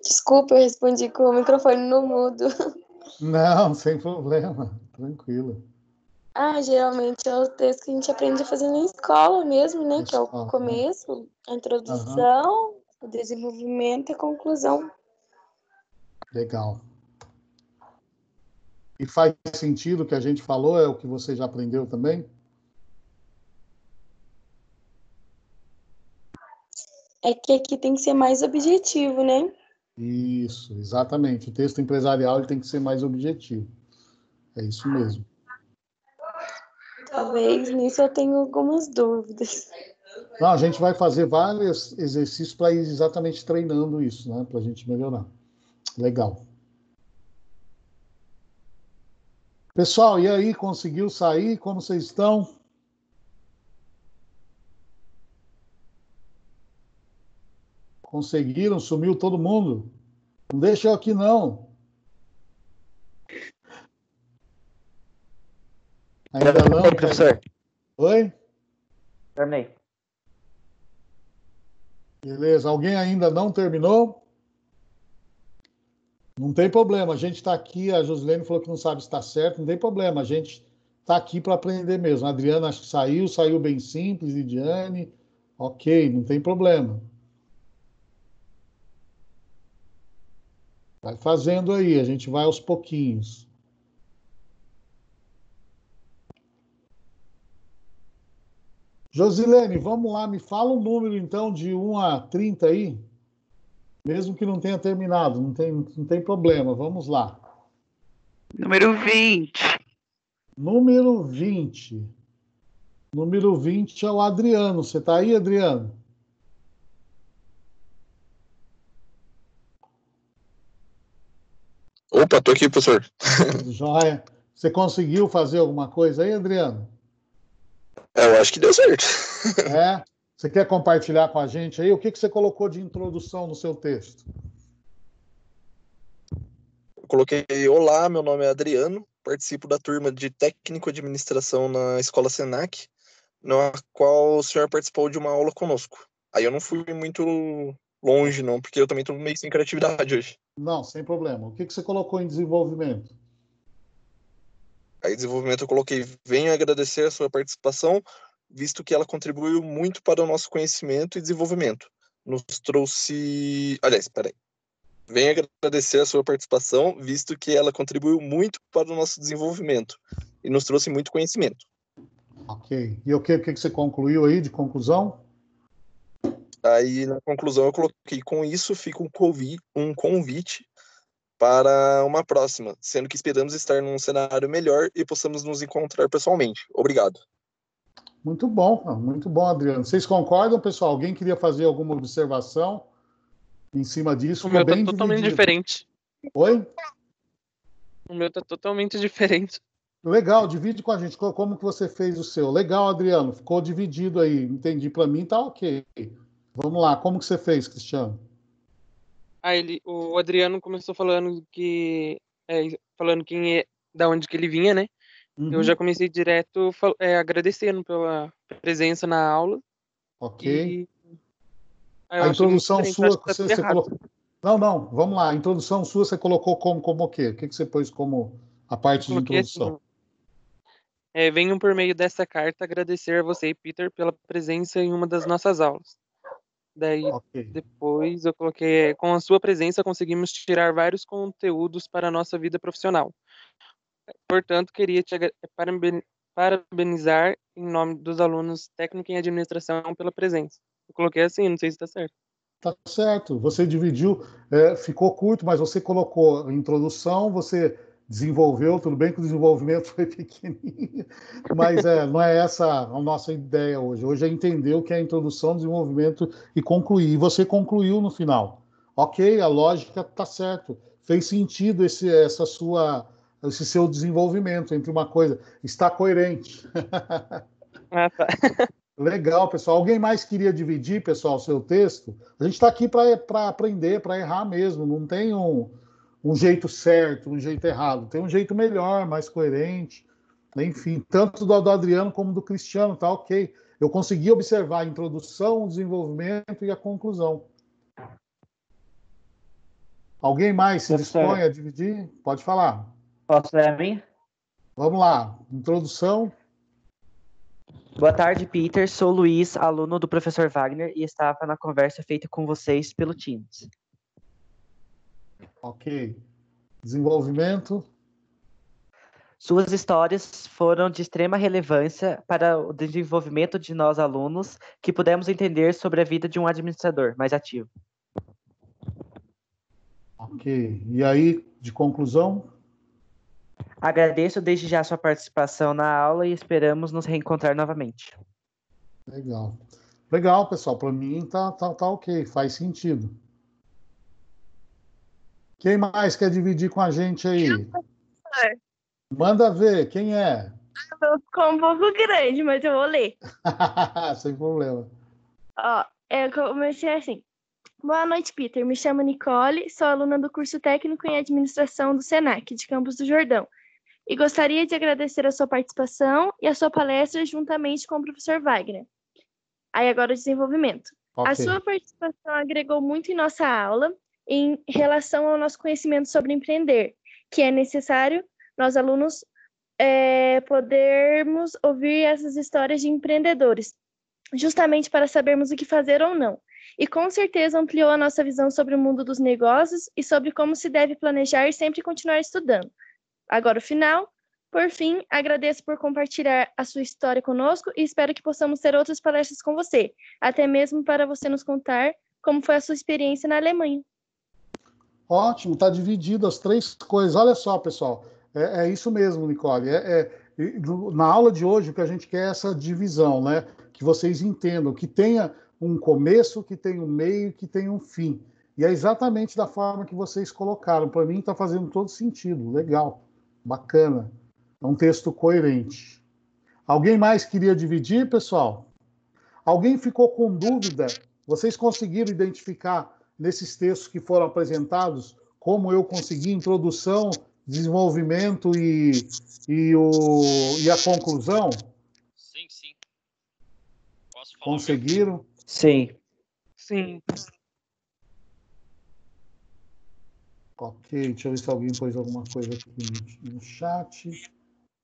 Speaker 10: Desculpa, eu respondi com o microfone no mudo.
Speaker 1: Não, sem problema. Tranquilo.
Speaker 10: Ah, geralmente é o texto que a gente aprende a fazer na escola mesmo, né? Que é o
Speaker 1: Pessoal, né?
Speaker 10: começo, a
Speaker 1: Aham,
Speaker 10: introdução, o desenvolvimento e a conclusão.
Speaker 1: legal. E faz sentido o que a gente falou? É o que você já aprendeu também?
Speaker 10: É que aqui tem que ser mais objetivo, né?
Speaker 1: Isso, exatamente. O texto empresarial ele tem que ser mais objetivo. É isso mesmo.
Speaker 10: Talvez nisso eu tenho algumas dúvidas.
Speaker 1: Não, a gente vai fazer vários exercícios para ir exatamente treinando isso, né? Para a gente melhorar. Legal. Pessoal, e aí, conseguiu sair? Como vocês estão? Conseguiram? Sumiu todo mundo? Não deixa eu aqui, não. Ainda não?
Speaker 3: Terminei, professor.
Speaker 1: Oi?
Speaker 3: Terminei.
Speaker 1: Beleza. Alguém ainda não terminou? Não tem problema. A gente está aqui. A Josilene falou que não sabe se está certo. Não tem problema. A gente está aqui para aprender mesmo. A Adriana acho que saiu bem simples. Lidiane, ok, não tem problema. Vai fazendo aí. A gente vai aos pouquinhos. Josilene, vamos lá. Me fala um número então de 1 a 30 aí. Mesmo que não tenha terminado, não tem problema. Vamos lá.
Speaker 7: Número 20.
Speaker 1: Número 20. Número 20 é o Adriano. Você está aí, Adriano?
Speaker 8: Opa, tô aqui, professor.
Speaker 1: Joia. Você conseguiu fazer alguma coisa aí, Adriano?
Speaker 8: Eu acho que deu certo.
Speaker 1: É? Você quer compartilhar com a gente aí? O que você colocou de introdução no seu texto?
Speaker 8: Eu coloquei: olá, meu nome é Adriano, participo da turma de Técnico Administração na Escola Senac, na qual o senhor participou de uma aula conosco. Aí eu não fui muito longe, não, porque eu também tô meio sem criatividade hoje.
Speaker 1: Não, sem problema. O que você colocou em desenvolvimento?
Speaker 8: Aí, desenvolvimento, eu coloquei: venho agradecer a sua participação, visto que ela contribuiu muito para o nosso conhecimento e desenvolvimento. Nos trouxe. Aliás, peraí. Venho agradecer a sua participação, visto que ela contribuiu muito para o nosso desenvolvimento e nos trouxe muito conhecimento.
Speaker 1: Ok. E o que você concluiu aí de conclusão?
Speaker 8: Aí, na conclusão, eu coloquei: com isso, fica um convite para uma próxima, sendo que esperamos estar num cenário melhor e possamos nos encontrar pessoalmente. Obrigado.
Speaker 1: Muito bom, Adriano. Vocês concordam, pessoal? Alguém queria fazer alguma observação em cima disso?
Speaker 4: O
Speaker 1: Ficou
Speaker 4: meu tá
Speaker 1: bem
Speaker 4: totalmente
Speaker 1: dividido.
Speaker 4: diferente.
Speaker 1: Oi?
Speaker 4: O meu tá totalmente diferente.
Speaker 1: Legal, divide com a gente. Como que você fez o seu? Legal, Adriano. Ficou dividido aí. Entendi. Para mim tá ok. Vamos lá. Como que você fez, Cristiano?
Speaker 4: O Adriano começou falando falando da onde que ele vinha, né? Eu
Speaker 1: Uhum.
Speaker 4: já comecei direto agradecendo pela presença na aula.
Speaker 1: Ok.
Speaker 4: E eu
Speaker 1: A
Speaker 4: achei muito
Speaker 1: introdução
Speaker 4: diferente. Eu acho
Speaker 1: sua,
Speaker 4: que tá tudo errado.
Speaker 1: colocou. Não. Vamos lá. A introdução sua você colocou como o quê? O que você pôs como a
Speaker 4: Eu
Speaker 1: parte de
Speaker 4: coloquei assim,
Speaker 1: introdução?
Speaker 4: venham por meio dessa carta agradecer a você, Peter, pela presença em uma das nossas aulas. Daí,
Speaker 1: Ok.
Speaker 4: depois eu coloquei, com a sua presença conseguimos tirar vários conteúdos para a nossa vida profissional. Portanto, queria te parabenizar em nome dos alunos técnico em administração pela presença. Eu coloquei assim, não sei se está certo.
Speaker 1: Tá certo. Você dividiu, ficou curto, mas você colocou a introdução, você desenvolveu, tudo bem que o desenvolvimento foi pequenininho, mas não é essa a nossa ideia hoje. Hoje é entender o que é introdução, desenvolvimento e concluir. E você concluiu no final. Ok, a lógica está certo. Fez sentido esse seu desenvolvimento entre uma coisa. Está coerente.
Speaker 4: Ah, tá.
Speaker 1: Legal, pessoal. Alguém mais queria dividir, pessoal, o seu texto? A gente está aqui para aprender, para errar mesmo. Não tem um jeito certo, um jeito errado. Tem um jeito melhor, mais coerente. Enfim, tanto do Adriano como do Cristiano, tá ok. Eu consegui observar a introdução, o desenvolvimento e a conclusão. Alguém mais se dispõe a dividir? Pode falar.
Speaker 3: Posso ler a minha?
Speaker 1: Vamos lá. Introdução.
Speaker 3: Boa tarde, Peter. Sou Luiz, aluno do professor Wagner, e estava na conversa feita com vocês pelo Teams.
Speaker 1: Ok. Desenvolvimento.
Speaker 3: Suas histórias foram de extrema relevância para o desenvolvimento de nós alunos, que pudemos entender sobre a vida de um administrador mais ativo.
Speaker 1: Ok. E aí, de conclusão?
Speaker 3: Agradeço desde já sua participação na aula e esperamos nos reencontrar novamente.
Speaker 1: Legal. Legal, pessoal. Para mim tá ok, faz sentido. Quem mais quer dividir com a gente aí? Manda ver, quem é?
Speaker 11: Ficou um pouco grande, mas eu vou ler.
Speaker 1: Sem problema.
Speaker 11: Ó, eu comecei assim. Boa noite, Peter. Me chamo Nicole, sou aluna do curso técnico em administração do SENAC, de Campos do Jordão. E gostaria de agradecer a sua participação e a sua palestra juntamente com o professor Wagner. Aí agora o desenvolvimento.
Speaker 1: Okay.
Speaker 11: A sua participação agregou muito em nossa aula em relação ao nosso conhecimento sobre empreender, que é necessário nós alunos podermos ouvir essas histórias de empreendedores, justamente para sabermos o que fazer ou não. E com certeza ampliou a nossa visão sobre o mundo dos negócios e sobre como se deve planejar e sempre continuar estudando. Agora o final. Por fim, agradeço por compartilhar a sua história conosco e espero que possamos ter outras palestras com você, até mesmo para você nos contar como foi a sua experiência na Alemanha.
Speaker 1: Ótimo, está dividido as três coisas. Olha só, pessoal, é isso mesmo, Nicole. Na aula de hoje, o que a gente quer é essa divisão, né? Que vocês entendam, que tenha um começo, que tenha um meio, que tenha um fim. E é exatamente da forma que vocês colocaram. Para mim, está fazendo todo sentido. Legal, bacana. É um texto coerente. Alguém mais queria dividir, pessoal? Alguém ficou com dúvida? Vocês conseguiram identificar nesses textos que foram apresentados como eu consegui introdução, desenvolvimento e a conclusão?
Speaker 12: Sim. Posso falar?
Speaker 1: Conseguiram?
Speaker 3: Sim.
Speaker 1: Ok, deixa eu ver se alguém pôs alguma coisa aqui no chat.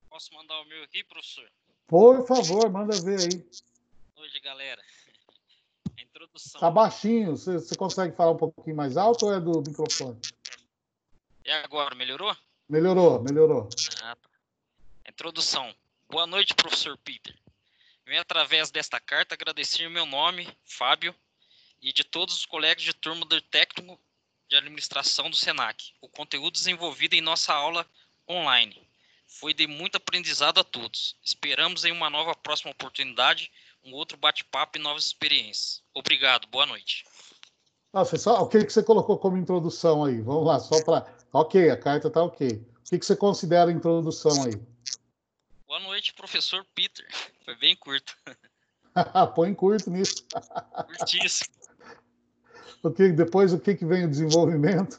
Speaker 12: Posso mandar o meu aqui, professor?
Speaker 1: Por favor, manda ver aí.
Speaker 12: Hoje, galera. A introdução.
Speaker 1: Tá baixinho. Você consegue falar um pouquinho mais alto ou é do microfone?
Speaker 12: E agora, melhorou?
Speaker 1: Melhorou.
Speaker 12: Ah, tá. Introdução. Boa noite, professor Peter. Venho através desta carta agradecer meu nome, Fábio, e de todos os colegas de turma do técnico de administração do SENAC. O conteúdo desenvolvido em nossa aula online foi de muito aprendizado a todos. Esperamos em uma nova próxima oportunidade, um outro bate-papo e novas experiências. Obrigado, boa noite.
Speaker 1: O que você colocou como introdução aí? Vamos lá, só para... Ok, a carta está ok. O que você considera a introdução aí?
Speaker 12: Boa noite, professor Peter. Foi bem curto.
Speaker 1: Põe curto nisso.
Speaker 12: Curtíssimo.
Speaker 1: Depois, o que vem o desenvolvimento?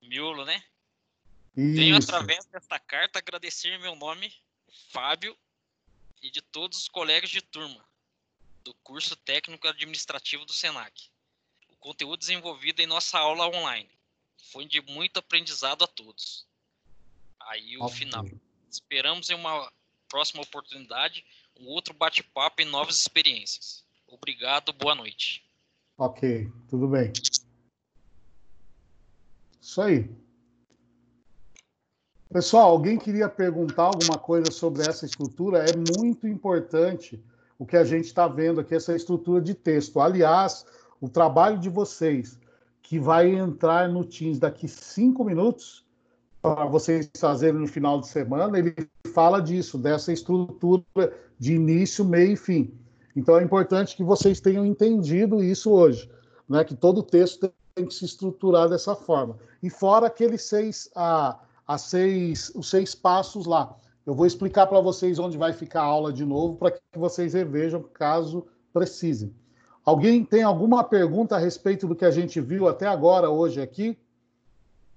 Speaker 12: Miolo, né?
Speaker 1: Isso.
Speaker 12: Venho através desta carta agradecer meu nome, Fábio, e de todos os colegas de turma do curso técnico administrativo do SENAC. O conteúdo desenvolvido em nossa aula online foi de muito aprendizado a todos. Aí o final. Esperamos em uma próxima oportunidade, um outro bate-papo e novas experiências. Obrigado, boa noite.
Speaker 1: Ok, tudo bem. Isso aí. Pessoal, alguém queria perguntar alguma coisa sobre essa estrutura? É muito importante o que a gente está vendo aqui, essa estrutura de texto. Aliás, o trabalho de vocês, que vai entrar no Teams daqui 5 minutos, para vocês fazerem no final de semana. Ele fala disso, dessa estrutura de início, meio e fim. Então é importante que vocês tenham entendido isso hoje, né? Que todo texto tem que se estruturar dessa forma. E fora aqueles os 6 passos lá. Eu vou explicar para vocês onde vai ficar a aula de novo, para que vocês revejam, caso precisem. Alguém tem alguma pergunta a respeito do que a gente viu até agora, hoje aqui?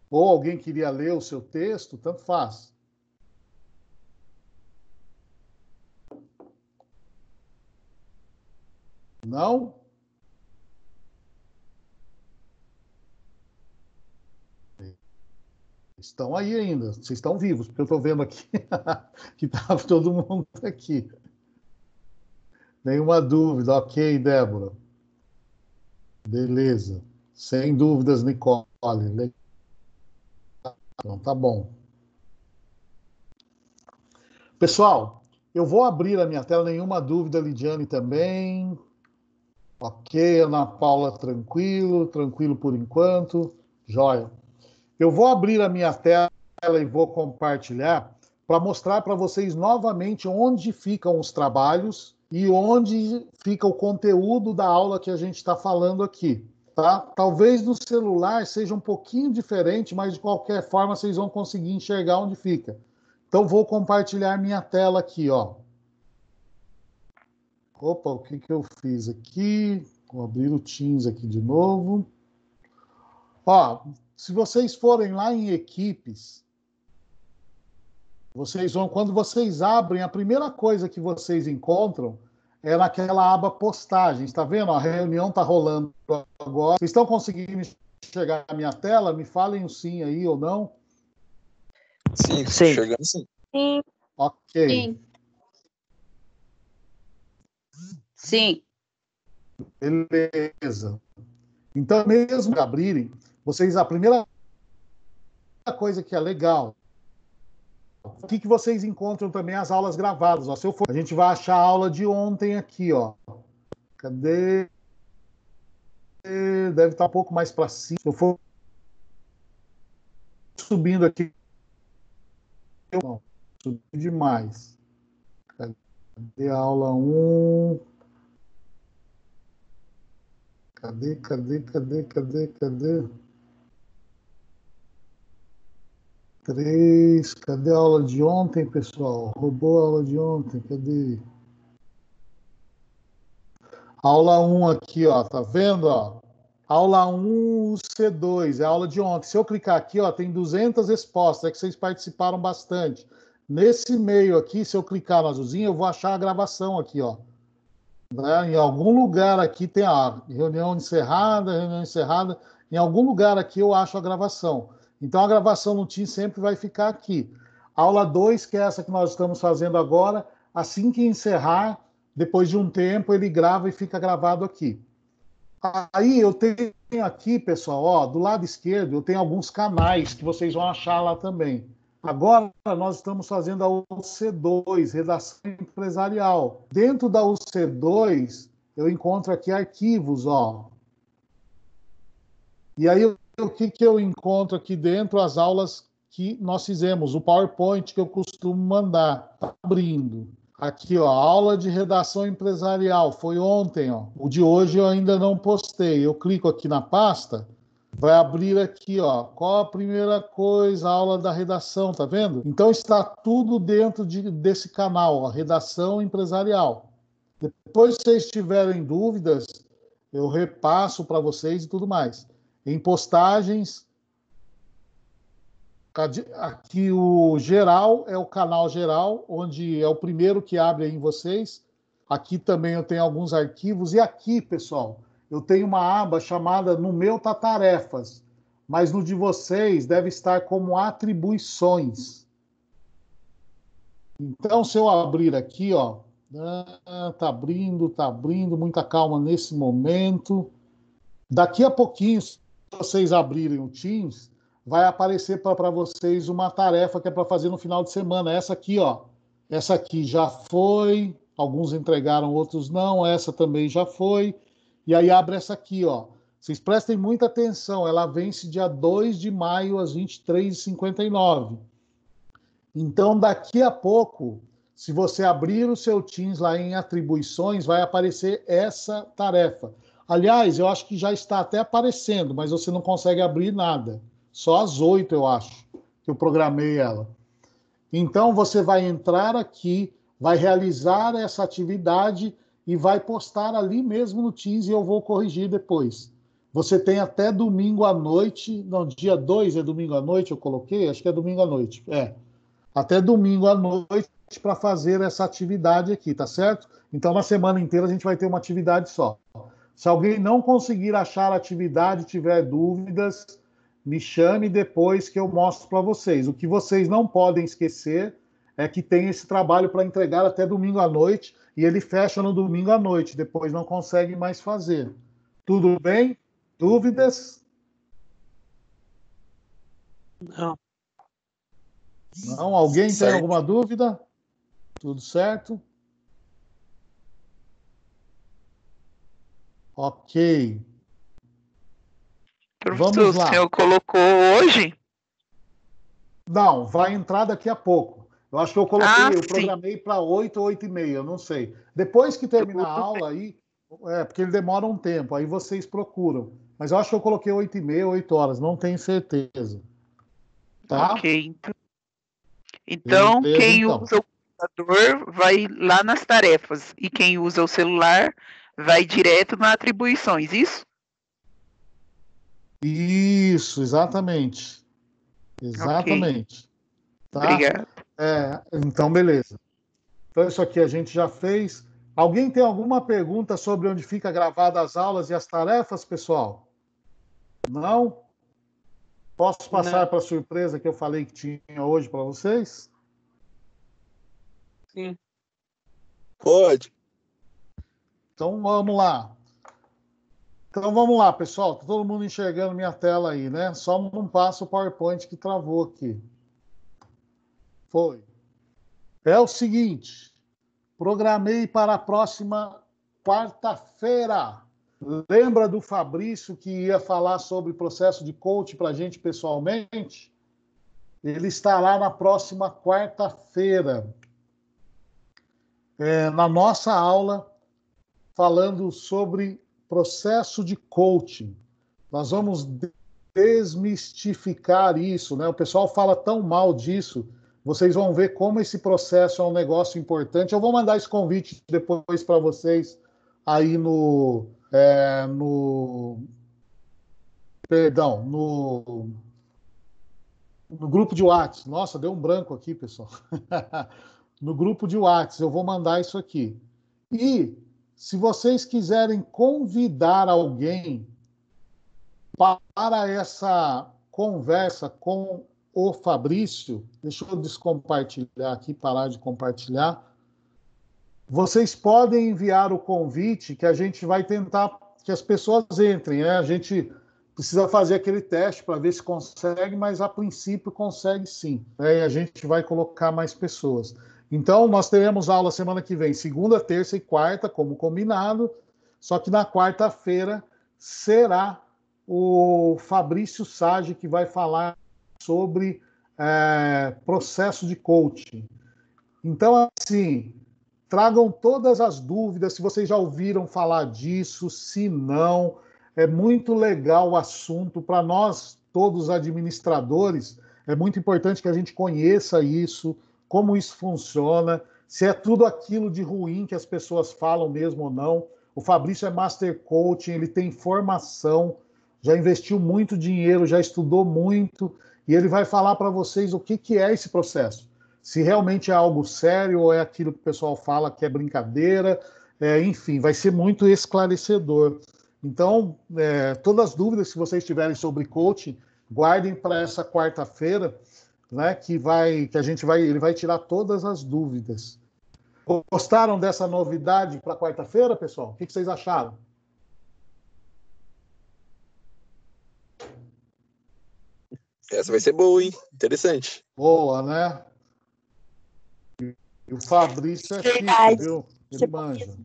Speaker 1: Ou alguém queria ler o seu texto? Tanto faz. Não? Estão aí ainda. Vocês estão vivos, porque eu estou vendo aqui que estava todo mundo aqui. Nenhuma dúvida. Ok, Débora. Beleza. Sem dúvidas, Nicole. Então, tá bom. Pessoal, eu vou abrir a minha tela. Nenhuma dúvida, Lidiane também. Ok, Ana Paula, tranquilo por enquanto. Jóia. Eu vou abrir a minha tela e vou compartilhar para mostrar para vocês novamente onde ficam os trabalhos e onde fica o conteúdo da aula que a gente está falando aqui. Tá? Talvez no celular seja um pouquinho diferente, mas de qualquer forma vocês vão conseguir enxergar onde fica. Então vou compartilhar minha tela aqui, ó. Opa, o que eu fiz aqui? Vou abrir o Teams aqui de novo. Ó, se vocês forem lá em equipes, vocês vão, quando vocês abrem, a primeira coisa que vocês encontram é naquela aba postagens, tá vendo? A reunião tá rolando agora. Vocês estão conseguindo enxergar a minha tela? Me falem um sim aí ou não.
Speaker 8: Sim, chegando sim.
Speaker 9: Sim.
Speaker 1: Ok.
Speaker 9: Sim. Sim.
Speaker 1: Beleza. Então, mesmo que abrirem, vocês, a primeira coisa que é legal, o que vocês encontram também as aulas gravadas. Ó. Se eu for, a gente vai achar a aula de ontem aqui, ó. Cadê? Deve estar um pouco mais para cima. Se eu for subindo aqui, não, subi demais. Cadê a aula 1? Cadê? Três. Cadê a aula de ontem, pessoal? Roubou a aula de ontem, cadê? Aula 1 aqui, ó, tá vendo, ó? Aula 1, C2, é a aula de ontem. Se eu clicar aqui, ó, tem 200 respostas, é que vocês participaram bastante. Nesse meio aqui, se eu clicar no azulzinho, eu vou achar a gravação aqui, ó. Né? Em algum lugar aqui tem a reunião encerrada. Em algum lugar aqui eu acho a gravação. Então, a gravação no Teams sempre vai ficar aqui. Aula 2, que é essa que nós estamos fazendo agora, assim que encerrar, depois de um tempo, ele grava e fica gravado aqui. Aí eu tenho aqui, pessoal, ó, do lado esquerdo, eu tenho alguns canais que vocês vão achar lá também. Agora, nós estamos fazendo a UC2, Redação Empresarial. Dentro da UC2, eu encontro aqui arquivos, ó. E aí, o que eu encontro aqui dentro? As aulas que nós fizemos, o PowerPoint que eu costumo mandar. Tá abrindo. Aqui, ó, aula de redação empresarial. Foi ontem, ó. O de hoje eu ainda não postei. Eu clico aqui na pasta, vai abrir aqui, ó. Qual a primeira coisa? A aula da redação, tá vendo? Então, está tudo dentro desse canal, ó, Redação Empresarial. Depois, se vocês tiverem dúvidas, eu repasso para vocês e tudo mais. Em postagens, aqui o geral é o canal geral, onde é o primeiro que abre aí em vocês. Aqui também eu tenho alguns arquivos. E aqui, pessoal, eu tenho uma aba chamada No Meu Tá Tarefas, mas no de vocês deve estar como atribuições. Então, se eu abrir aqui, ó, tá abrindo, muita calma nesse momento. Daqui a pouquinho, se vocês abrirem o Teams, vai aparecer para vocês uma tarefa que é para fazer no final de semana. Essa aqui, ó. Essa aqui já foi. Alguns entregaram, outros não. Essa também já foi. E aí abre essa aqui, ó. Vocês prestem muita atenção, ela vence dia 2 de maio, às 23h59. Então, daqui a pouco, se você abrir o seu Teams lá em atribuições, vai aparecer essa tarefa. Aliás, eu acho que já está até aparecendo, mas você não consegue abrir nada. Só às 8, eu acho, que eu programei ela. Então, você vai entrar aqui, vai realizar essa atividade e vai postar ali mesmo no Teams e eu vou corrigir depois. Você tem até domingo à noite, não, dia 2 é domingo à noite, eu coloquei? Acho que é domingo à noite, até domingo à noite para fazer essa atividade aqui, tá certo? Então, na semana inteira a gente vai ter uma atividade só. Se alguém não conseguir achar a atividade, tiver dúvidas, me chame depois que eu mostro para vocês. O que vocês não podem esquecer é que tem esse trabalho para entregar até domingo à noite e ele fecha no domingo à noite, depois não consegue mais fazer. Tudo bem? Dúvidas?
Speaker 4: Não.
Speaker 1: Não? Alguém
Speaker 8: Certo.
Speaker 1: tem alguma dúvida? Tudo certo? Ok.
Speaker 7: Professor,
Speaker 1: Vamos
Speaker 7: o
Speaker 1: lá.
Speaker 7: senhor colocou hoje?
Speaker 1: Não, vai entrar daqui a pouco. Eu acho que eu coloquei, eu
Speaker 7: sim.
Speaker 1: programei para 8 ou 8h30, eu não sei. Depois que terminar a aula aí, porque ele demora um tempo, aí vocês procuram. Mas eu acho que eu coloquei 8h30, 8 horas, não tenho certeza. Tá?
Speaker 7: Ok. Então,
Speaker 1: Beleza,
Speaker 7: quem
Speaker 1: então.
Speaker 7: usa o computador vai lá nas tarefas e quem usa o celular vai direto nas atribuições, isso?
Speaker 1: Isso, exatamente. Exatamente. Tá?
Speaker 7: Obrigado.
Speaker 1: Então, beleza. Então, isso aqui a gente já fez. Alguém tem alguma pergunta sobre onde fica gravada as aulas e as tarefas, pessoal? Não? Posso passar para a surpresa que eu falei que tinha hoje para vocês?
Speaker 4: Sim.
Speaker 8: Pode.
Speaker 1: Então, vamos lá. Então, vamos lá, pessoal. Tá todo mundo enxergando minha tela aí, né? Só não passa o PowerPoint que travou aqui. Foi. É o seguinte. Programei para a próxima quarta-feira. Lembra do Fabrício que ia falar sobre processo de coach para a gente pessoalmente? Ele estará na próxima quarta-feira, na nossa aula, falando sobre processo de coaching. Nós vamos desmistificar isso, né? O pessoal fala tão mal disso. Vocês vão ver como esse processo é um negócio importante. Eu vou mandar esse convite depois para vocês aí no grupo de WhatsApp. Nossa, deu um branco aqui, pessoal. No grupo de WhatsApp, eu vou mandar isso aqui. E se vocês quiserem convidar alguém para essa conversa com o Fabrício, deixa eu descompartilhar aqui, parar de compartilhar. Vocês podem enviar o convite que a gente vai tentar que as pessoas entrem, né? A gente precisa fazer aquele teste para ver se consegue, mas a princípio consegue sim, né? E a gente vai colocar mais pessoas. Então, nós teremos aula semana que vem, segunda, terça e quarta, como combinado, só que na quarta-feira será o Fabrício Sage que vai falar sobre processo de coaching. Então, assim, tragam todas as dúvidas, se vocês já ouviram falar disso, se não, é muito legal o assunto. Para nós, todos administradores, é muito importante que a gente conheça isso, como isso funciona, se é tudo aquilo de ruim que as pessoas falam mesmo ou não. O Fabrício é Master Coaching, ele tem formação, já investiu muito dinheiro, já estudou muito, e ele vai falar para vocês o que é esse processo. Se realmente é algo sério ou é aquilo que o pessoal fala que é brincadeira, enfim, vai ser muito esclarecedor. Então, todas as dúvidas que vocês tiverem sobre coaching, guardem para essa quarta-feira, né, ele vai tirar todas as dúvidas. Gostaram dessa novidade para quarta-feira, pessoal? O que vocês acharam?
Speaker 8: Essa vai ser boa, hein? Interessante.
Speaker 1: Boa, né? E o Fabrício é chique, viu? Ele manja.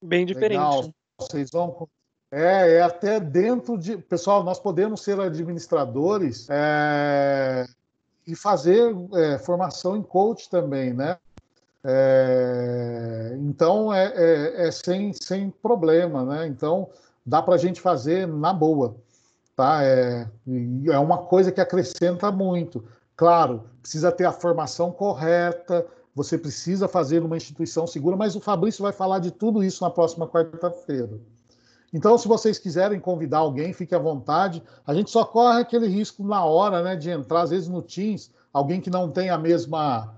Speaker 4: Bem diferente.
Speaker 1: Legal. Vocês vão... É até dentro de... Pessoal, nós podemos ser administradores e fazer formação em coach também, né? Então, sem problema, né? Então, dá para a gente fazer na boa, tá? É uma coisa que acrescenta muito. Claro, precisa ter a formação correta, você precisa fazer numa instituição segura, mas o Fabrício vai falar de tudo isso na próxima quarta-feira. Então, se vocês quiserem convidar alguém, fique à vontade. A gente só corre aquele risco na hora, né, de entrar, às vezes no Teams, alguém que não tem a mesma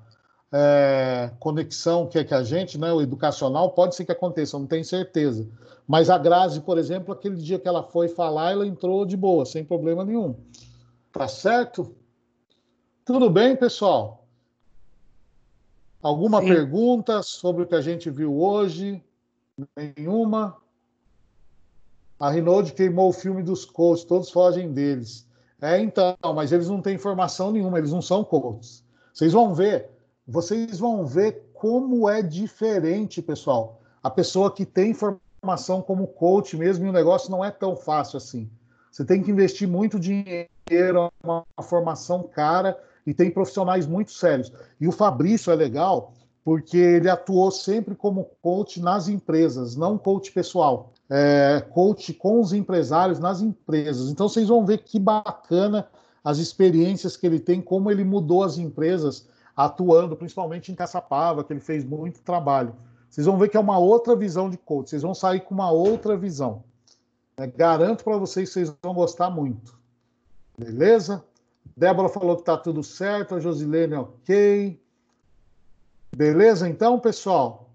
Speaker 1: conexão que a gente, né, o educacional, pode ser que aconteça, não tenho certeza. Mas a Grazi, por exemplo, aquele dia que ela foi falar, ela entrou de boa, sem problema nenhum. Tá certo? Tudo bem, pessoal? Alguma pergunta sobre o que a gente viu hoje? Nenhuma? A Renault queimou o filme dos coaches, todos fogem deles. Então, mas eles não têm informação nenhuma, eles não são coaches. Vocês vão ver como é diferente, pessoal. A pessoa que tem formação como coach mesmo, e o negócio não é tão fácil assim. Você tem que investir muito dinheiro, uma formação cara, e tem profissionais muito sérios. E o Fabrício é legal, porque ele atuou sempre como coach nas empresas, não coach pessoal. Coach com os empresários nas empresas. Então, vocês vão ver que bacana as experiências que ele tem, como ele mudou as empresas atuando, principalmente em Caçapava, que ele fez muito trabalho. Vocês vão ver que é uma outra visão de coach. Vocês vão sair com uma outra visão. Garanto para vocês que vocês vão gostar muito. Beleza? Débora falou que está tudo certo, a Josilene ok. Beleza, então, pessoal?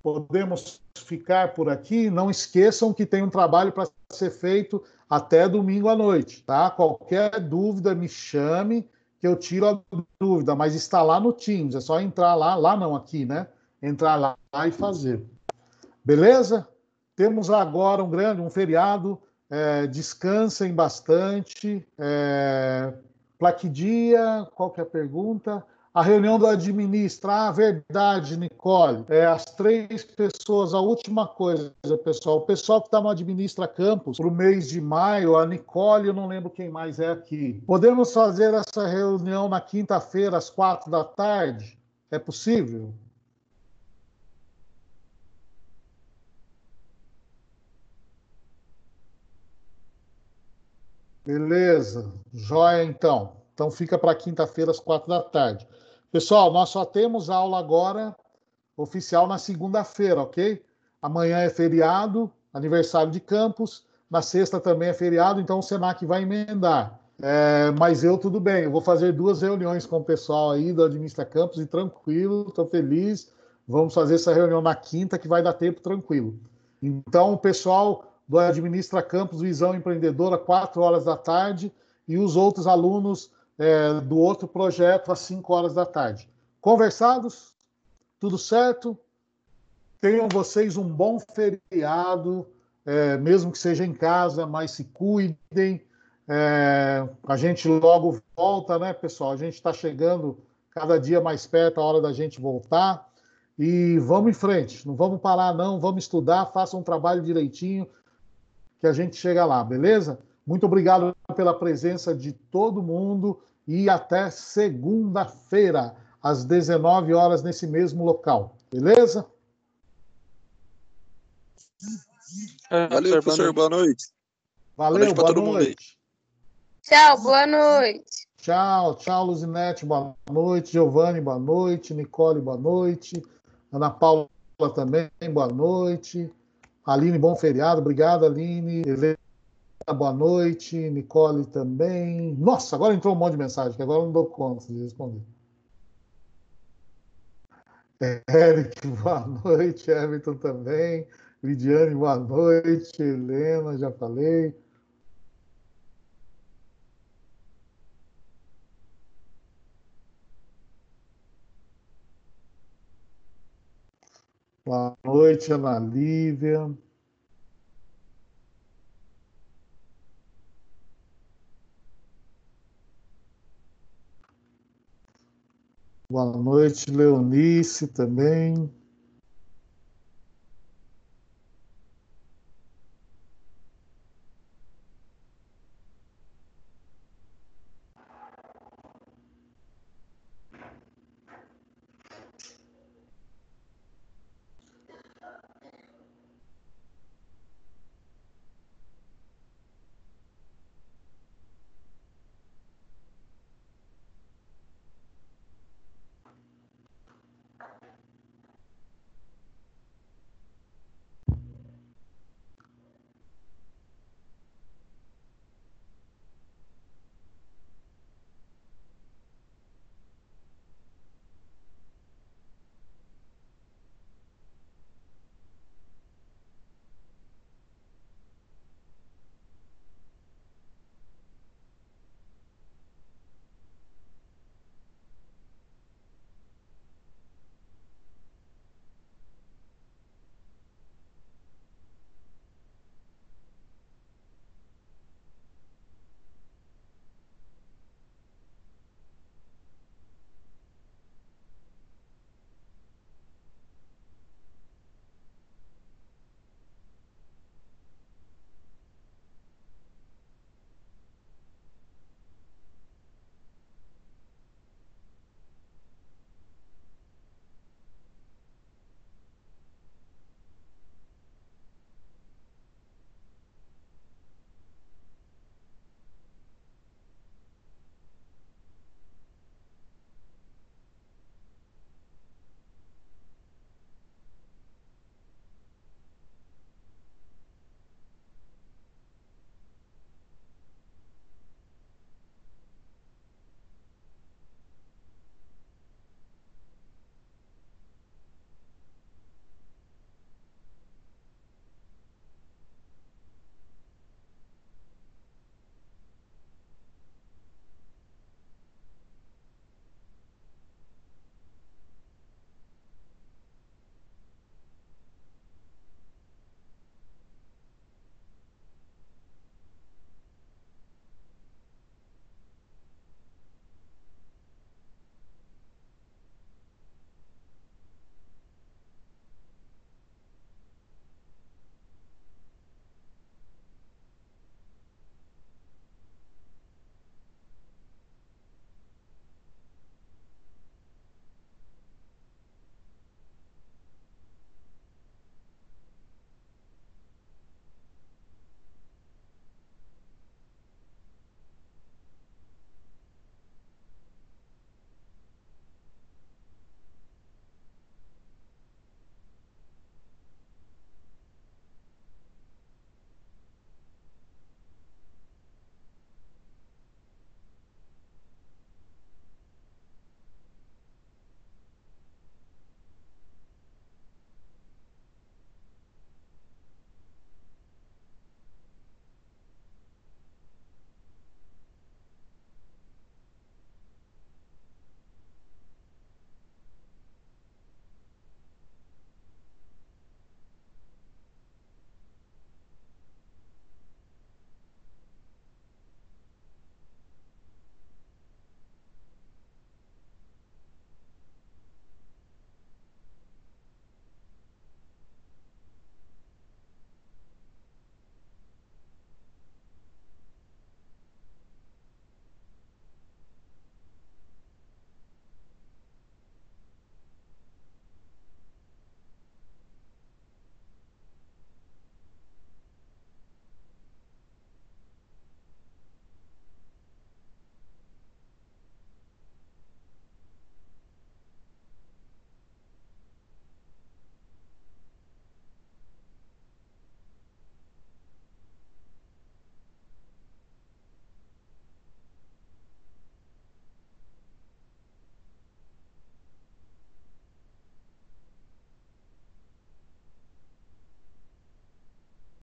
Speaker 1: Podemos ficar por aqui. Não esqueçam que tem um trabalho para ser feito até domingo à noite, tá? Qualquer dúvida, me chame, que eu tiro a dúvida, mas está lá no Teams, é só entrar lá não, aqui, né? Entrar lá e fazer. Beleza? Temos agora um feriado, descansem bastante. Para que dia? Qual que é a pergunta? A reunião do administra, verdade, Nicole. As 3 pessoas, a última coisa, pessoal. O pessoal que está no Administra Campus, para o mês de maio, a Nicole, eu não lembro quem mais é aqui. Podemos fazer essa reunião na quinta-feira, às 16h? É possível? Beleza, joia então. Então fica para quinta-feira às 16h. Pessoal, nós só temos aula agora oficial na segunda-feira, ok? Amanhã é feriado, aniversário de campus. Na sexta também é feriado, então o Senac vai emendar. Mas tudo bem, eu vou fazer 2 reuniões com o pessoal aí do Administra Campus e tranquilo, estou feliz. Vamos fazer essa reunião na quinta, que vai dar tempo tranquilo. Então, o pessoal do Administra Campus Visão Empreendedora, 16h, e os outros alunos do outro projeto, às 17h. Conversados? Tudo certo? Tenham vocês um bom feriado, mesmo que seja em casa, mas se cuidem. A gente logo volta, né, pessoal? A gente está chegando cada dia mais perto a hora da gente voltar. E vamos em frente, não vamos parar não, vamos estudar, façam um trabalho direitinho, que a gente chega lá, beleza? Muito obrigado pela presença de todo mundo e até segunda-feira, às 19h, nesse mesmo local, beleza?
Speaker 8: Valeu, professor, boa noite.
Speaker 1: Valeu, boa noite.
Speaker 10: Tchau, boa noite.
Speaker 1: Tchau, Luzinete, boa noite. Giovanni, boa noite. Nicole, boa noite. Ana Paula também, boa noite. Aline, bom feriado. Obrigado, Aline. Helena, boa noite. Nicole também. Nossa, agora entrou um monte de mensagem, que agora eu não dou conta de responder. Eric, boa noite. Everton também. Lidiane, boa noite. Helena, já falei. Boa noite, Ana Lívia. Boa noite, Leonice também.